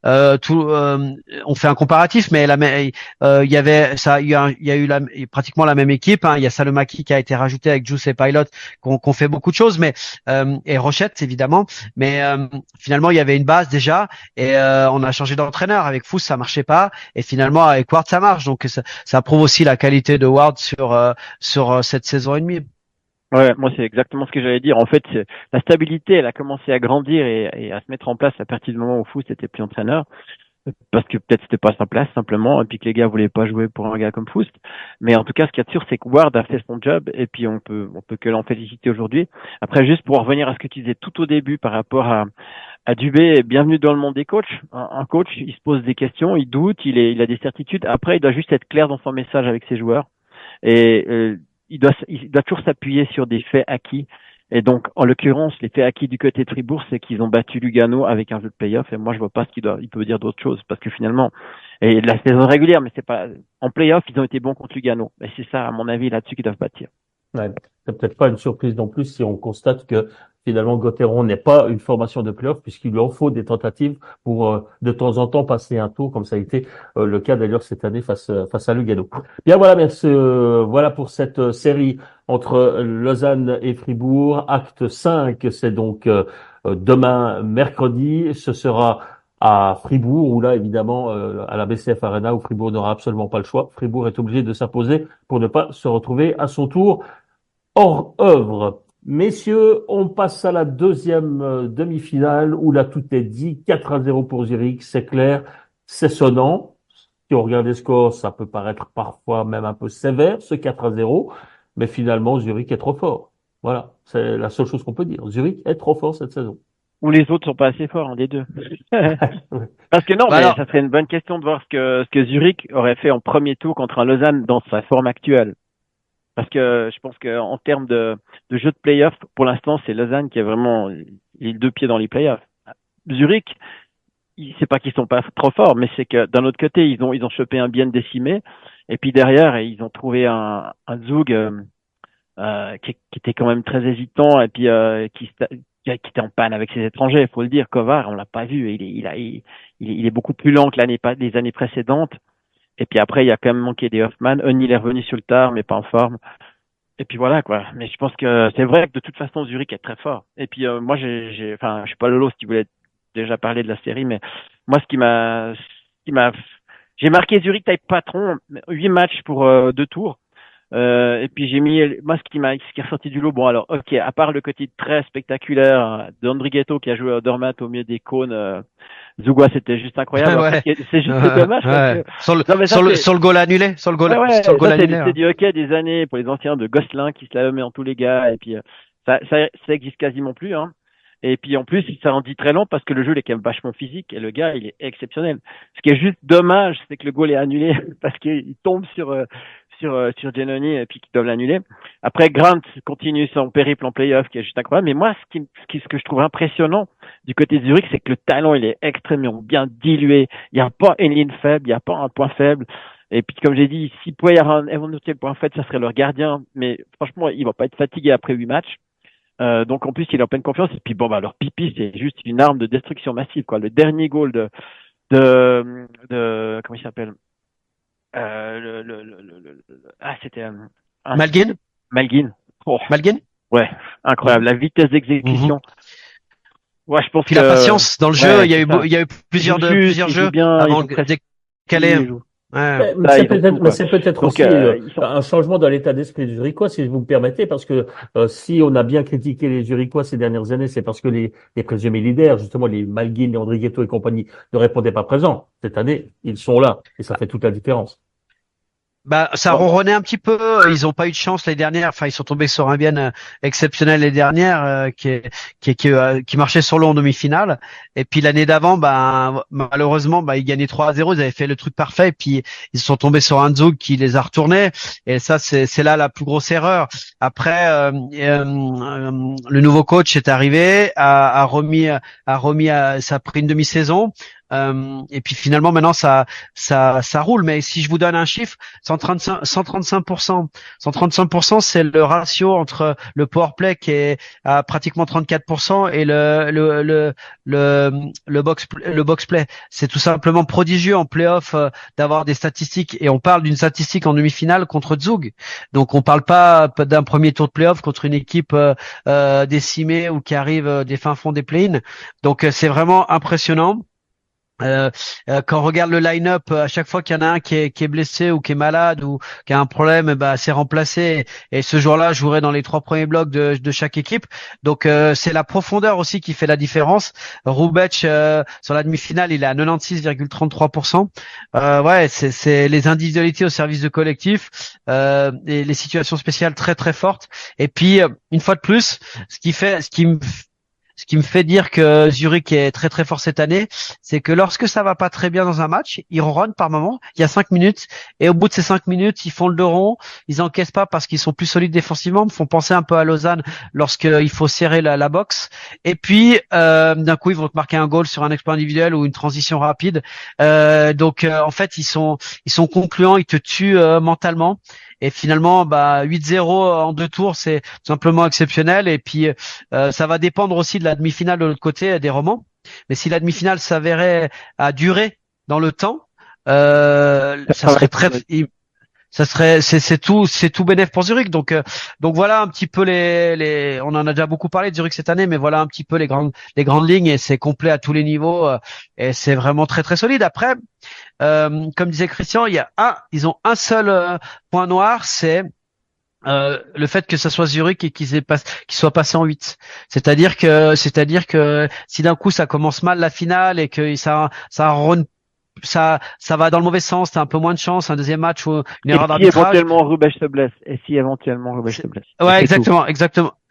on fait un comparatif, mais il y avait ça, il y a eu pratiquement la même équipe. Hein. Il y a Salomaki qui a été rajouté avec Juice et Pilot, qu'on fait beaucoup de choses, mais et Rochette évidemment. Mais finalement, il y avait une base déjà. Et on a changé d'entraîneur. Avec Fous, ça marchait pas. Et finalement, avec Ward, ça marche. Donc, ça prouve aussi la qualité de Ward sur cette saison et demie. Ouais, moi c'est exactement ce que j'allais dire. En fait, la stabilité, elle a commencé à grandir et à se mettre en place à partir du moment où Fous n'était plus entraîneur. Parce que peut-être c'était pas sa place simplement, et puis que les gars voulaient pas jouer pour un gars comme Foust. Mais en tout cas, ce qu'il y a de sûr, c'est que Ward a fait son job, et puis on peut que l'en féliciter aujourd'hui. Après, juste pour revenir à ce que tu disais tout au début par rapport à Dubé, bienvenue dans le monde des coachs. Un coach, il se pose des questions, il doute, il a des certitudes. Après, il doit juste être clair dans son message avec ses joueurs, et il doit toujours s'appuyer sur des faits acquis. Et donc, en l'occurrence, les faits acquis du côté de Fribourg, c'est qu'ils ont battu Lugano avec un jeu de play-off. Et moi, je vois pas il peut dire d'autre chose. Parce que finalement, et la saison régulière, mais c'est pas, en play-off, ils ont été bons contre Lugano. Et c'est ça, à mon avis, là-dessus qu'ils doivent bâtir. Ouais. C'est peut-être pas une surprise non plus si on constate que finalement Gauthieron n'est pas une formation de play-off puisqu'il lui en faut des tentatives pour de temps en temps passer un tour, comme ça a été le cas d'ailleurs cette année face à Lugano. Bien voilà, merci. Voilà pour cette série entre Lausanne et Fribourg. Acte 5, c'est donc demain mercredi. Ce sera à Fribourg, où là, évidemment, à la BCF Arena, où Fribourg n'aura absolument pas le choix. Fribourg est obligé de s'imposer pour ne pas se retrouver à son tour hors œuvre. Messieurs, on passe à la deuxième demi-finale où là tout est dit. 4-0 pour Zurich, c'est clair, c'est sonnant. Si on regarde les scores, ça peut paraître parfois même un peu sévère, ce 4-0. Mais finalement, Zurich est trop fort. Voilà, c'est la seule chose qu'on peut dire. Zurich est trop fort cette saison. Ou les autres sont pas assez forts, un des deux. Parce que non, mais Alors, ça serait une bonne question de voir ce que Zurich aurait fait en premier tour contre un Lausanne dans sa forme actuelle. Parce que je pense qu'en termes de jeu de play-off, pour l'instant, c'est Lausanne qui a vraiment les deux pieds dans les play-offs. Zurich, c'est pas qu'ils sont pas trop forts, mais c'est que d'un autre côté, ils ont chopé un bien décimé, et puis derrière, ils ont trouvé un Zug qui était quand même très hésitant, et puis qui était en panne avec ses étrangers. Il faut le dire, Kovar, on l'a pas vu, il est beaucoup plus lent que les années précédentes. Et puis après, il y a quand même manqué des Hoffman. O'Neill est revenu sur le tard, mais pas en forme. Et puis voilà, quoi. Mais je pense que c'est vrai que de toute façon, Zurich est très fort. Et puis moi, enfin, je suis pas Lolo, si tu voulais déjà parler de la série, mais moi, j'ai marqué Zurich taille patron, 8 matchs pour 2 tours. Et puis j'ai mis, moi, ce qui est ressorti du lot, bon alors, ok, à part le côté très spectaculaire d'Andrighetto qui a joué à Dormat au milieu des cônes, Zougoua, c'était juste incroyable. ouais, C'est juste dommage parce que sur le goal annulé, sur le goal annulé. c'est du hockey des années pour les anciens de Gosselin qui se la met en tous les gars, et puis ça existe quasiment plus, hein. Et puis en plus, ça en dit très long parce que le jeu il est quand même vachement physique et le gars il est exceptionnel. Ce qui est juste dommage, c'est que le goal est annulé parce qu'il tombe sur Giannoni et puis qu'ils doivent l'annuler. Après, Grant continue son périple en play-off qui est juste incroyable. Mais moi, ce que je trouve impressionnant du côté de Zurich, c'est que le talent, il est extrêmement bien dilué. Il n'y a pas une ligne faible, il n'y a pas un point faible. Et puis, comme j'ai dit, s'il pouvait y avoir un éventuel point faible, ça serait leur gardien. Mais franchement, il va pas être fatigué après 8 matchs. Donc, en plus, il est en pleine confiance. Et puis, bon, bah, leur pipi, c'est juste une arme de destruction massive, quoi. Le dernier goal comment il s'appelle? C'était Malguin? Malguin. Oh, Malguin? ouais, incroyable. La vitesse d'exécution. Ouais, je pense Puis que la patience dans le jeu, ouais, il y a eu plusieurs jeux avant de décaler. Ouais. Mais c'est peut-être donc, aussi un changement dans l'état d'esprit du Zurichois, si vous me permettez, parce que si on a bien critiqué les Zurichois ces dernières années, c'est parce que les présumés leaders, justement les Malguin, les Andrighetto et compagnie, ne répondaient pas présents. Cette année, ils sont là et ça fait toute la différence. Bah, ça ronronnait un petit peu. Ils ont pas eu de chance les dernières. Enfin, ils sont tombés sur un bien exceptionnel les dernières, qui marchait sur l'eau en demi-finale. Et puis l'année d'avant, bah, malheureusement, bah, ils gagnaient 3-0. Ils avaient fait le truc parfait. Et puis ils sont tombés sur un Zug qui les a retournés. Et ça, c'est là la plus grosse erreur. Après, le nouveau coach est arrivé, a remis, ça a pris une demi-saison. Et puis finalement maintenant ça roule. Mais si je vous donne un chiffre, 135%, c'est le ratio entre le powerplay qui est à pratiquement 34% et le box play. C'est tout simplement prodigieux en playoff d'avoir des statistiques, et on parle d'une statistique en demi-finale contre Zug. Donc on parle pas d'un premier tour de playoff contre une équipe décimée ou qui arrive des fins fonds des play-in. Donc c'est vraiment impressionnant. Quand on regarde le line-up, à chaque fois qu'il y en a un qui est blessé ou qui est malade ou qui a un problème, bah c'est remplacé, et ce jour-là jouerait dans les 3 premiers blocs de chaque équipe. Donc c'est la profondeur aussi qui fait la différence. Rubec sur la demi-finale, il est à 96,33%. Ouais, c'est les individualités au service de collectif, et les situations spéciales très très fortes. Et puis une fois de plus, ce qui me fait dire que Zurich est très très fort cette année, c'est que lorsque ça va pas très bien dans un match, ils ronronnent par moment, il y a 5 minutes, et au bout de ces 5 minutes, ils font le dos rond, ils encaissent pas parce qu'ils sont plus solides défensivement, me font penser un peu à Lausanne lorsqu'il faut serrer la boxe, et puis d'un coup ils vont te marquer un goal sur un exploit individuel ou une transition rapide. Donc en fait ils sont concluants, ils te tuent mentalement. Et finalement, bah 8-0 en 2 tours, c'est tout simplement exceptionnel. Et puis ça va dépendre aussi de la demi-finale de l'autre côté des Romans. Mais si la demi-finale s'avérait à durer dans le temps, ça serait c'est tout bénef pour Zurich. Donc voilà un petit peu on en a déjà beaucoup parlé de Zurich cette année, mais voilà un petit peu les grandes lignes, et c'est complet à tous les niveaux, et c'est vraiment très très solide. Après, comme disait Christian, ils ont un seul point noir, c'est le fait que ça soit Zurich et qu'ils soient passés en 8. C'est-à-dire que si d'un coup ça commence mal la finale et que ça va dans le mauvais sens, t'as un peu moins de chance, un deuxième match ou une erreur d'arbitrage. Éventuellement Rubec se blesse. Et si éventuellement Rubec se blesse. Ouais, exactement.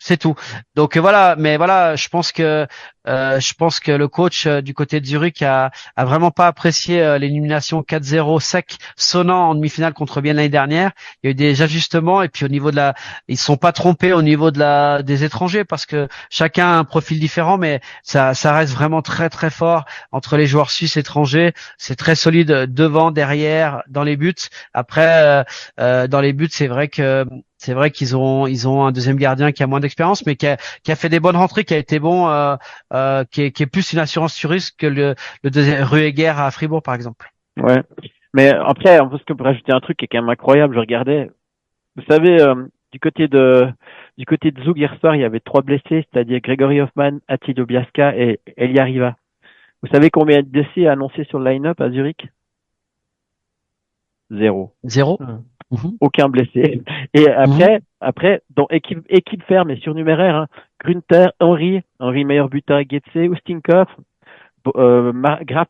C'est tout. Donc voilà, mais voilà, je pense que le coach du côté de Zurich a vraiment pas apprécié l'élimination 4-0 sec, sonnant en demi-finale contre Bienne l'année dernière. Il y a eu des ajustements et puis au niveau ils se sont pas trompés au niveau des étrangers parce que chacun a un profil différent, mais ça reste vraiment très très fort entre les joueurs suisses étrangers. C'est très solide devant, derrière, dans les buts. Après, dans les buts, c'est vrai qu'ils ont un deuxième gardien qui a moins d'expérience, mais qui a fait des bonnes rentrées, qui a été bon, qui est plus une assurance sur risque que le deuxième Rueger à Fribourg, par exemple. Ouais. Mais après, on peut rajouter un truc qui est quand même incroyable. Je regardais, vous savez, du côté de Zug hier soir, il y avait 3 blessés, c'est-à-dire Gregory Hoffman, Attilio Biasca et Elia Riva. Vous savez combien de blessés annoncés sur le line-up à Zurich? 0. 0. Aucun blessé. Et après, dans équipe ferme et surnuméraire, hein, Grünter, Henry meilleur buteur, Getze, Ustinkov, Graf,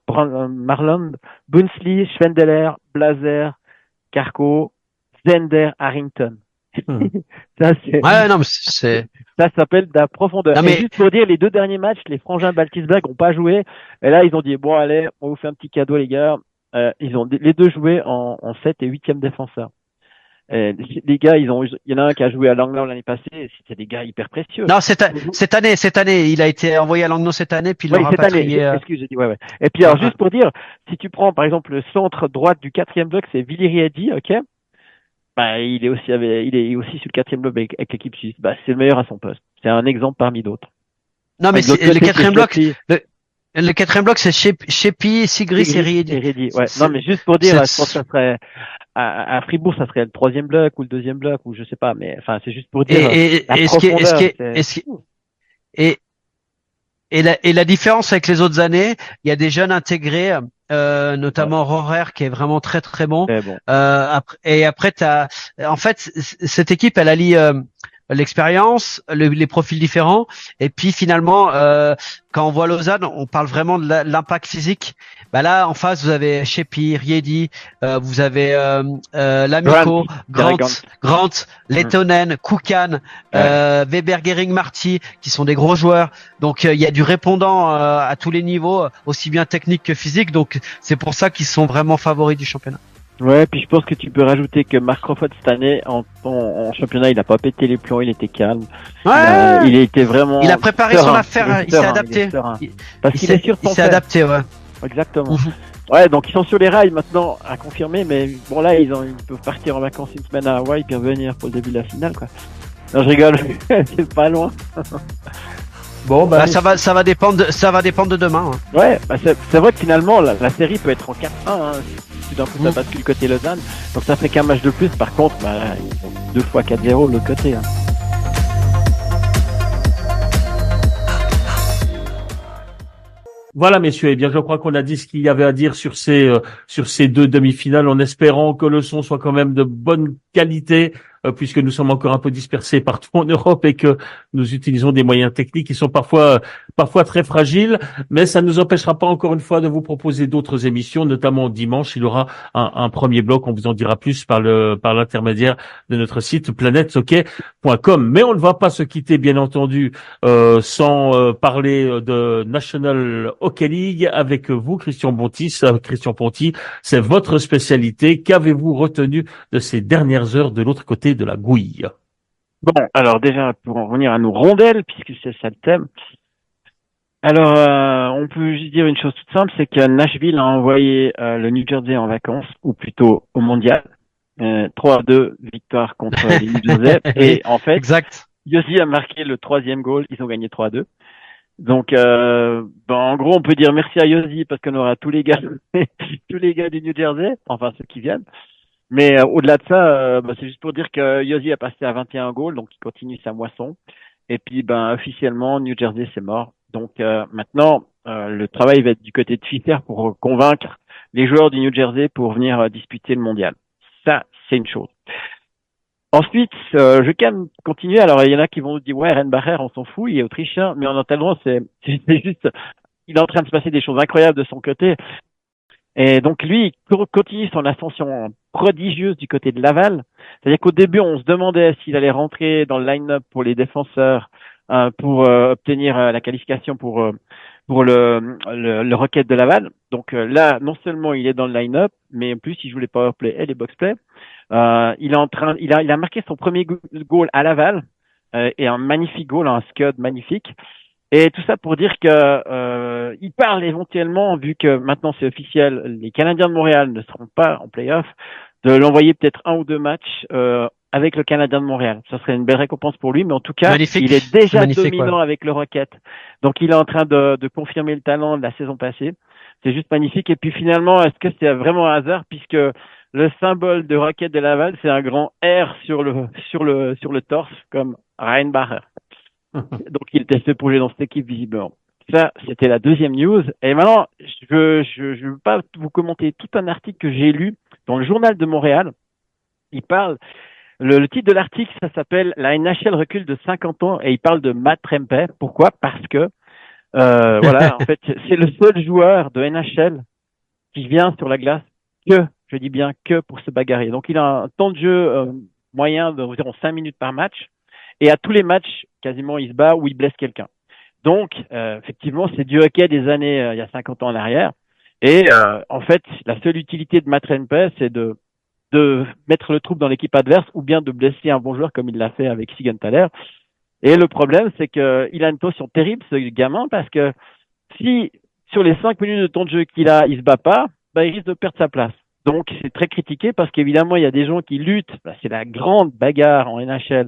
Marland, Bunsley, Schwendeler, Blazer, Karko, Zender, Harrington. Ça, Ouais, non, mais ça s'appelle de la profondeur. Non, mais Et juste pour dire, les 2 derniers matchs, les frangins Baltisberg ont pas joué. Et là, ils ont dit, bon, allez, on vous fait un petit cadeau, les gars. Ils ont les 2 joué en 7 et 8e défenseur. Les gars, il y en a un qui a joué à Langnau l'année passée. C'était des gars hyper précieux. non, cette année, il a été envoyé à Langnau cette année, puis il l'a rapatrié. Excuse, j'ai dit, ouais. Et puis, alors, juste pour dire, si tu prends, par exemple, le centre droite du 4e bloc, c'est Vili Riedi, ok? Bah, il est aussi sur le 4e bloc avec l'équipe suisse. Bah, c'est le meilleur à son poste. C'est un exemple parmi d'autres. Non, mais le 4e bloc, le 4e bloc, c'est Shepi, Sigris et Riedi. Ouais. Non, mais juste pour dire, je pense que ça serait, à Fribourg, ça serait le 3e bloc ou le 2e bloc ou je sais pas, mais enfin, c'est juste pour dire. Et la différence avec les autres années, il y a des jeunes intégrés, notamment Rohrer qui est vraiment très très bon. Après en fait, cette équipe, elle allie l'expérience, les profils différents, et puis finalement, quand on voit Lausanne, on parle vraiment de l'impact physique. Bah là, en face, vous avez Shepi, Riedi, vous avez Lamico, Grant, Lettonen, Koukan, Weber, Gering, Marty, qui sont des gros joueurs. Donc il y a du répondant à tous les niveaux, aussi bien technique que physique. Donc c'est pour ça qu'ils sont vraiment favoris du championnat. Ouais, puis je pense que tu peux rajouter que Mark Crawford cette année en championnat, il a pas pété les plombs, il était calme. Ouais. Il était vraiment. Il a préparé son affaire, il s'est adapté. Parce qu'il est sûr de son il s'est adapté, ouais. Exactement. Ouais, donc ils sont sur les rails maintenant à confirmer, mais bon là ils peuvent partir en vacances une semaine à Hawaï puis revenir pour le début de la finale, quoi. Non, je rigole, c'est pas loin. Bon, bah, ça va dépendre de demain. Hein. Ouais, bah c'est vrai que finalement la série peut être en 4-1. Hein, si d'un coup ça bascule côté Lausanne, donc ça fait qu'un match de plus. Par contre, bah, ils ont 2 fois 4-0 de l'autre côté. Hein. Voilà, messieurs. Eh bien, je crois qu'on a dit ce qu'il y avait à dire sur ces 2 demi-finales, en espérant que le son soit quand même de bonne qualité, puisque nous sommes encore un peu dispersés partout en Europe et que nous utilisons des moyens techniques qui sont parfois très fragiles. Mais ça ne nous empêchera pas, encore une fois, de vous proposer d'autres émissions, notamment dimanche. Il y aura un premier bloc. On vous en dira plus par l'intermédiaire de notre site planethockey.com. Mais on ne va pas se quitter, bien entendu, sans parler de National Hockey League avec vous, Christian Ponty. Christian Ponty, c'est votre spécialité. Qu'avez-vous retenu de ces dernières heures de l'autre côté de la Gouille? Bon, alors déjà, pour en revenir à nos rondelles, puisque c'est ça le thème. Alors, on peut juste dire une chose toute simple, c'est que Nashville a envoyé le New Jersey en vacances, ou plutôt au mondial. 3-2, victoire contre les New Jersey. Et en fait, exact. Yossi a marqué le 3e goal, ils ont gagné 3-2. Donc, en gros, on peut dire merci à Yossi parce qu'on aura tous les gars du New Jersey, enfin ceux qui viennent. Mais au-delà de ça, c'est juste pour dire que Yossi a passé à 21 goals, donc il continue sa moisson. Et puis, officiellement, New Jersey, c'est mort. Donc maintenant, le travail va être du côté de Fischer pour convaincre les joueurs du New Jersey pour venir disputer le mondial. Ça, c'est une chose. Ensuite, je vais quand même continuer. Alors, il y en a qui vont nous dire, ouais, Renbacher, on s'en fout, il est autrichien. Mais en attendant, c'est juste, il est en train de se passer des choses incroyables de son côté. Et donc lui, il continue son ascension prodigieuse du côté de Laval. C'est-à-dire qu'au début, on se demandait s'il allait rentrer dans le line-up pour les défenseurs pour obtenir la qualification pour le Rocket de Laval. Donc là, non seulement il est dans le line-up, mais en plus il joue les powerplay et les box-play. Il a marqué son premier goal à Laval et un magnifique goal, un scud magnifique. Et tout ça pour dire que il parle éventuellement, vu que maintenant c'est officiel, les Canadiens de Montréal ne seront pas en play-off, de l'envoyer peut-être 1 ou 2 matchs avec le Canadien de Montréal. Ça serait une belle récompense pour lui, mais en tout cas, Magnifique. il est déjà dominant ouais. avec le Rocket. Donc il est en train de confirmer le talent de la saison passée. C'est juste magnifique. Et puis finalement, est-ce que c'est vraiment un hasard, puisque le symbole de Rocket de Laval, c'est un grand R sur le torse, comme Ryan Bacher. Donc il était fait pour jouer dans cette équipe visiblement. Ça, c'était la deuxième news. Et maintenant, je veux pas vous commenter tout un article que j'ai lu dans le Journal de Montréal. Il parle, le titre de l'article, ça s'appelle « La NHL recule de 50 ans » et il parle de Matt Trempe. Pourquoi? Parce que, voilà, en fait, c'est le seul joueur de NHL qui vient sur la glace je dis bien que pour se bagarrer. Donc il a un temps de jeu moyen d'environ 5 minutes par match. Et à tous les matchs, quasiment, il se bat ou il blesse quelqu'un. Donc, effectivement, c'est du hockey des années, il y a 50 ans en arrière. Et en fait, la seule utilité de Matt Trempe, c'est de mettre le trouble dans l'équipe adverse ou bien de blesser un bon joueur comme il l'a fait avec Siegenthaler. Et le problème, c'est que il a une tension terrible, ce gamin, parce que si sur les 5 minutes de temps de jeu qu'il a, il se bat pas, il risque de perdre sa place. Donc, c'est très critiqué parce qu'évidemment, il y a des gens qui luttent. C'est la grande bagarre en NHL.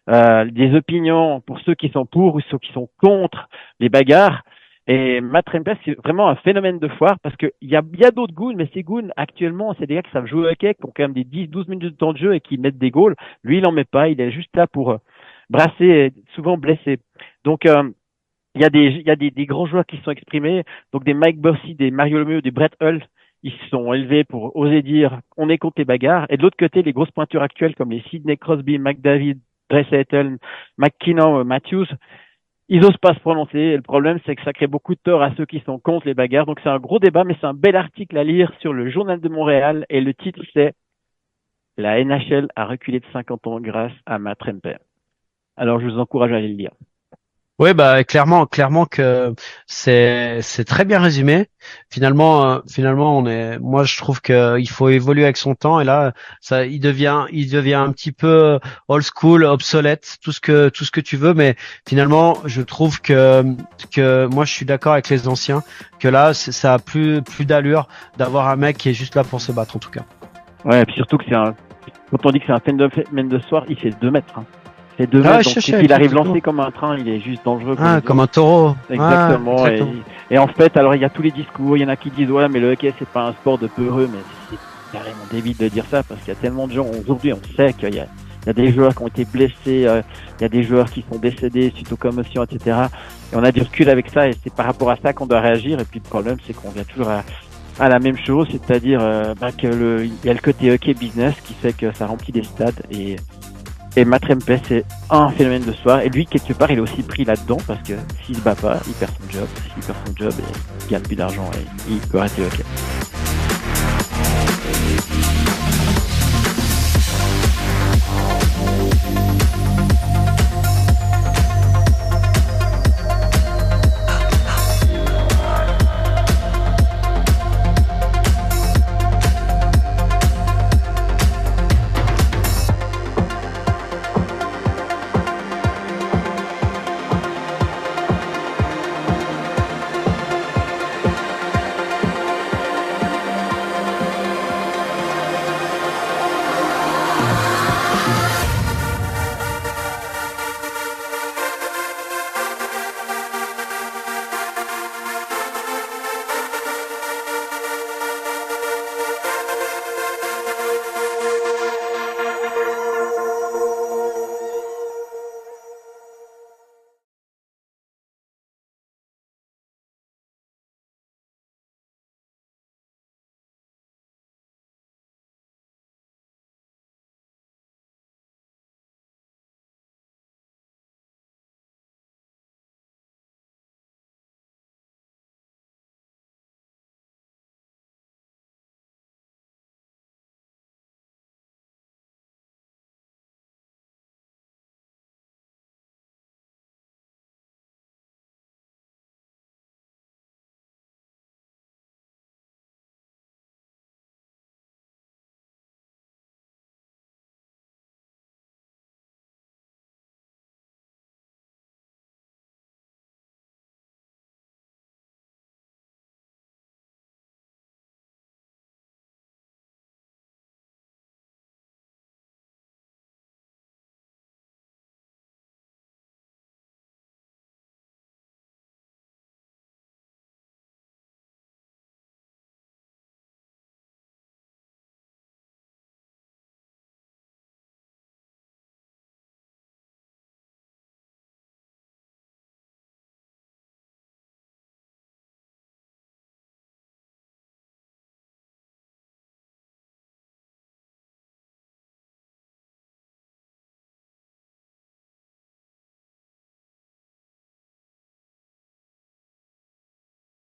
Des opinions pour ceux qui sont pour ou ceux qui sont contre les bagarres. Et Matt Trempe, c'est vraiment un phénomène de foire parce que il y a d'autres goons, mais ces goons, actuellement, c'est des gars qui savent jouer au hockey, qui ont quand même des 10-12 minutes de temps de jeu et qui mettent des goals. Lui, il en met pas. Il est juste là pour brasser et souvent blessé. Donc, il y a des grands joueurs qui se sont exprimés. Donc, des Mike Bossy, des Mario Lemieux, des Brett Hull. Ils se sont élevés pour oser dire on est contre les bagarres. Et de l'autre côté, les grosses pointures actuelles comme les Sidney Crosby, McDavid, Draisaitl, McKinnon, Matthews, ils osent pas se prononcer. Et le problème, c'est que ça crée beaucoup de tort à ceux qui sont contre les bagarres. Donc, c'est un gros débat, mais c'est un bel article à lire sur le Journal de Montréal. Et le titre, c'est « La NHL a reculé de 50 ans grâce à Matt Trempe ». Alors, je vous encourage à aller le lire. Oui, clairement que c'est très bien résumé. Finalement, moi je trouve que il faut évoluer avec son temps et là, il devient un petit peu old school, obsolète, tout ce que tu veux, mais finalement, je trouve que moi je suis d'accord avec les anciens que là, ça a plus d'allure d'avoir un mec qui est juste là pour se battre en tout cas. Ouais, et puis surtout que quand on dit que c'est un phénomène de soir, il fait 2 mètres. C'est 2 mètres, donc s'il arrive lancé comme un train, il est juste dangereux. Comme un taureau. Exactement. Et en fait, alors il y a tous les discours, il y en a qui disent ouais, mais le hockey c'est pas un sport de peureux, mais c'est carrément débile de dire ça parce qu'il y a tellement de gens aujourd'hui, on sait qu'il y a des joueurs qui ont été blessés, il y a des joueurs qui sont décédés suite aux commotions, etc. Et on a du recul avec ça et c'est par rapport à ça qu'on doit réagir. Et puis le problème, c'est qu'on vient toujours à la même chose, c'est-à-dire que il y a le côté hockey business qui fait que ça remplit des stades et Matt Trempe, c'est un phénomène de soir. Et lui, quelque part, il est aussi pris là-dedans parce que s'il se bat pas, il perd son job. S'il perd son job, il gagne plus d'argent et il peut arrêter le hockey.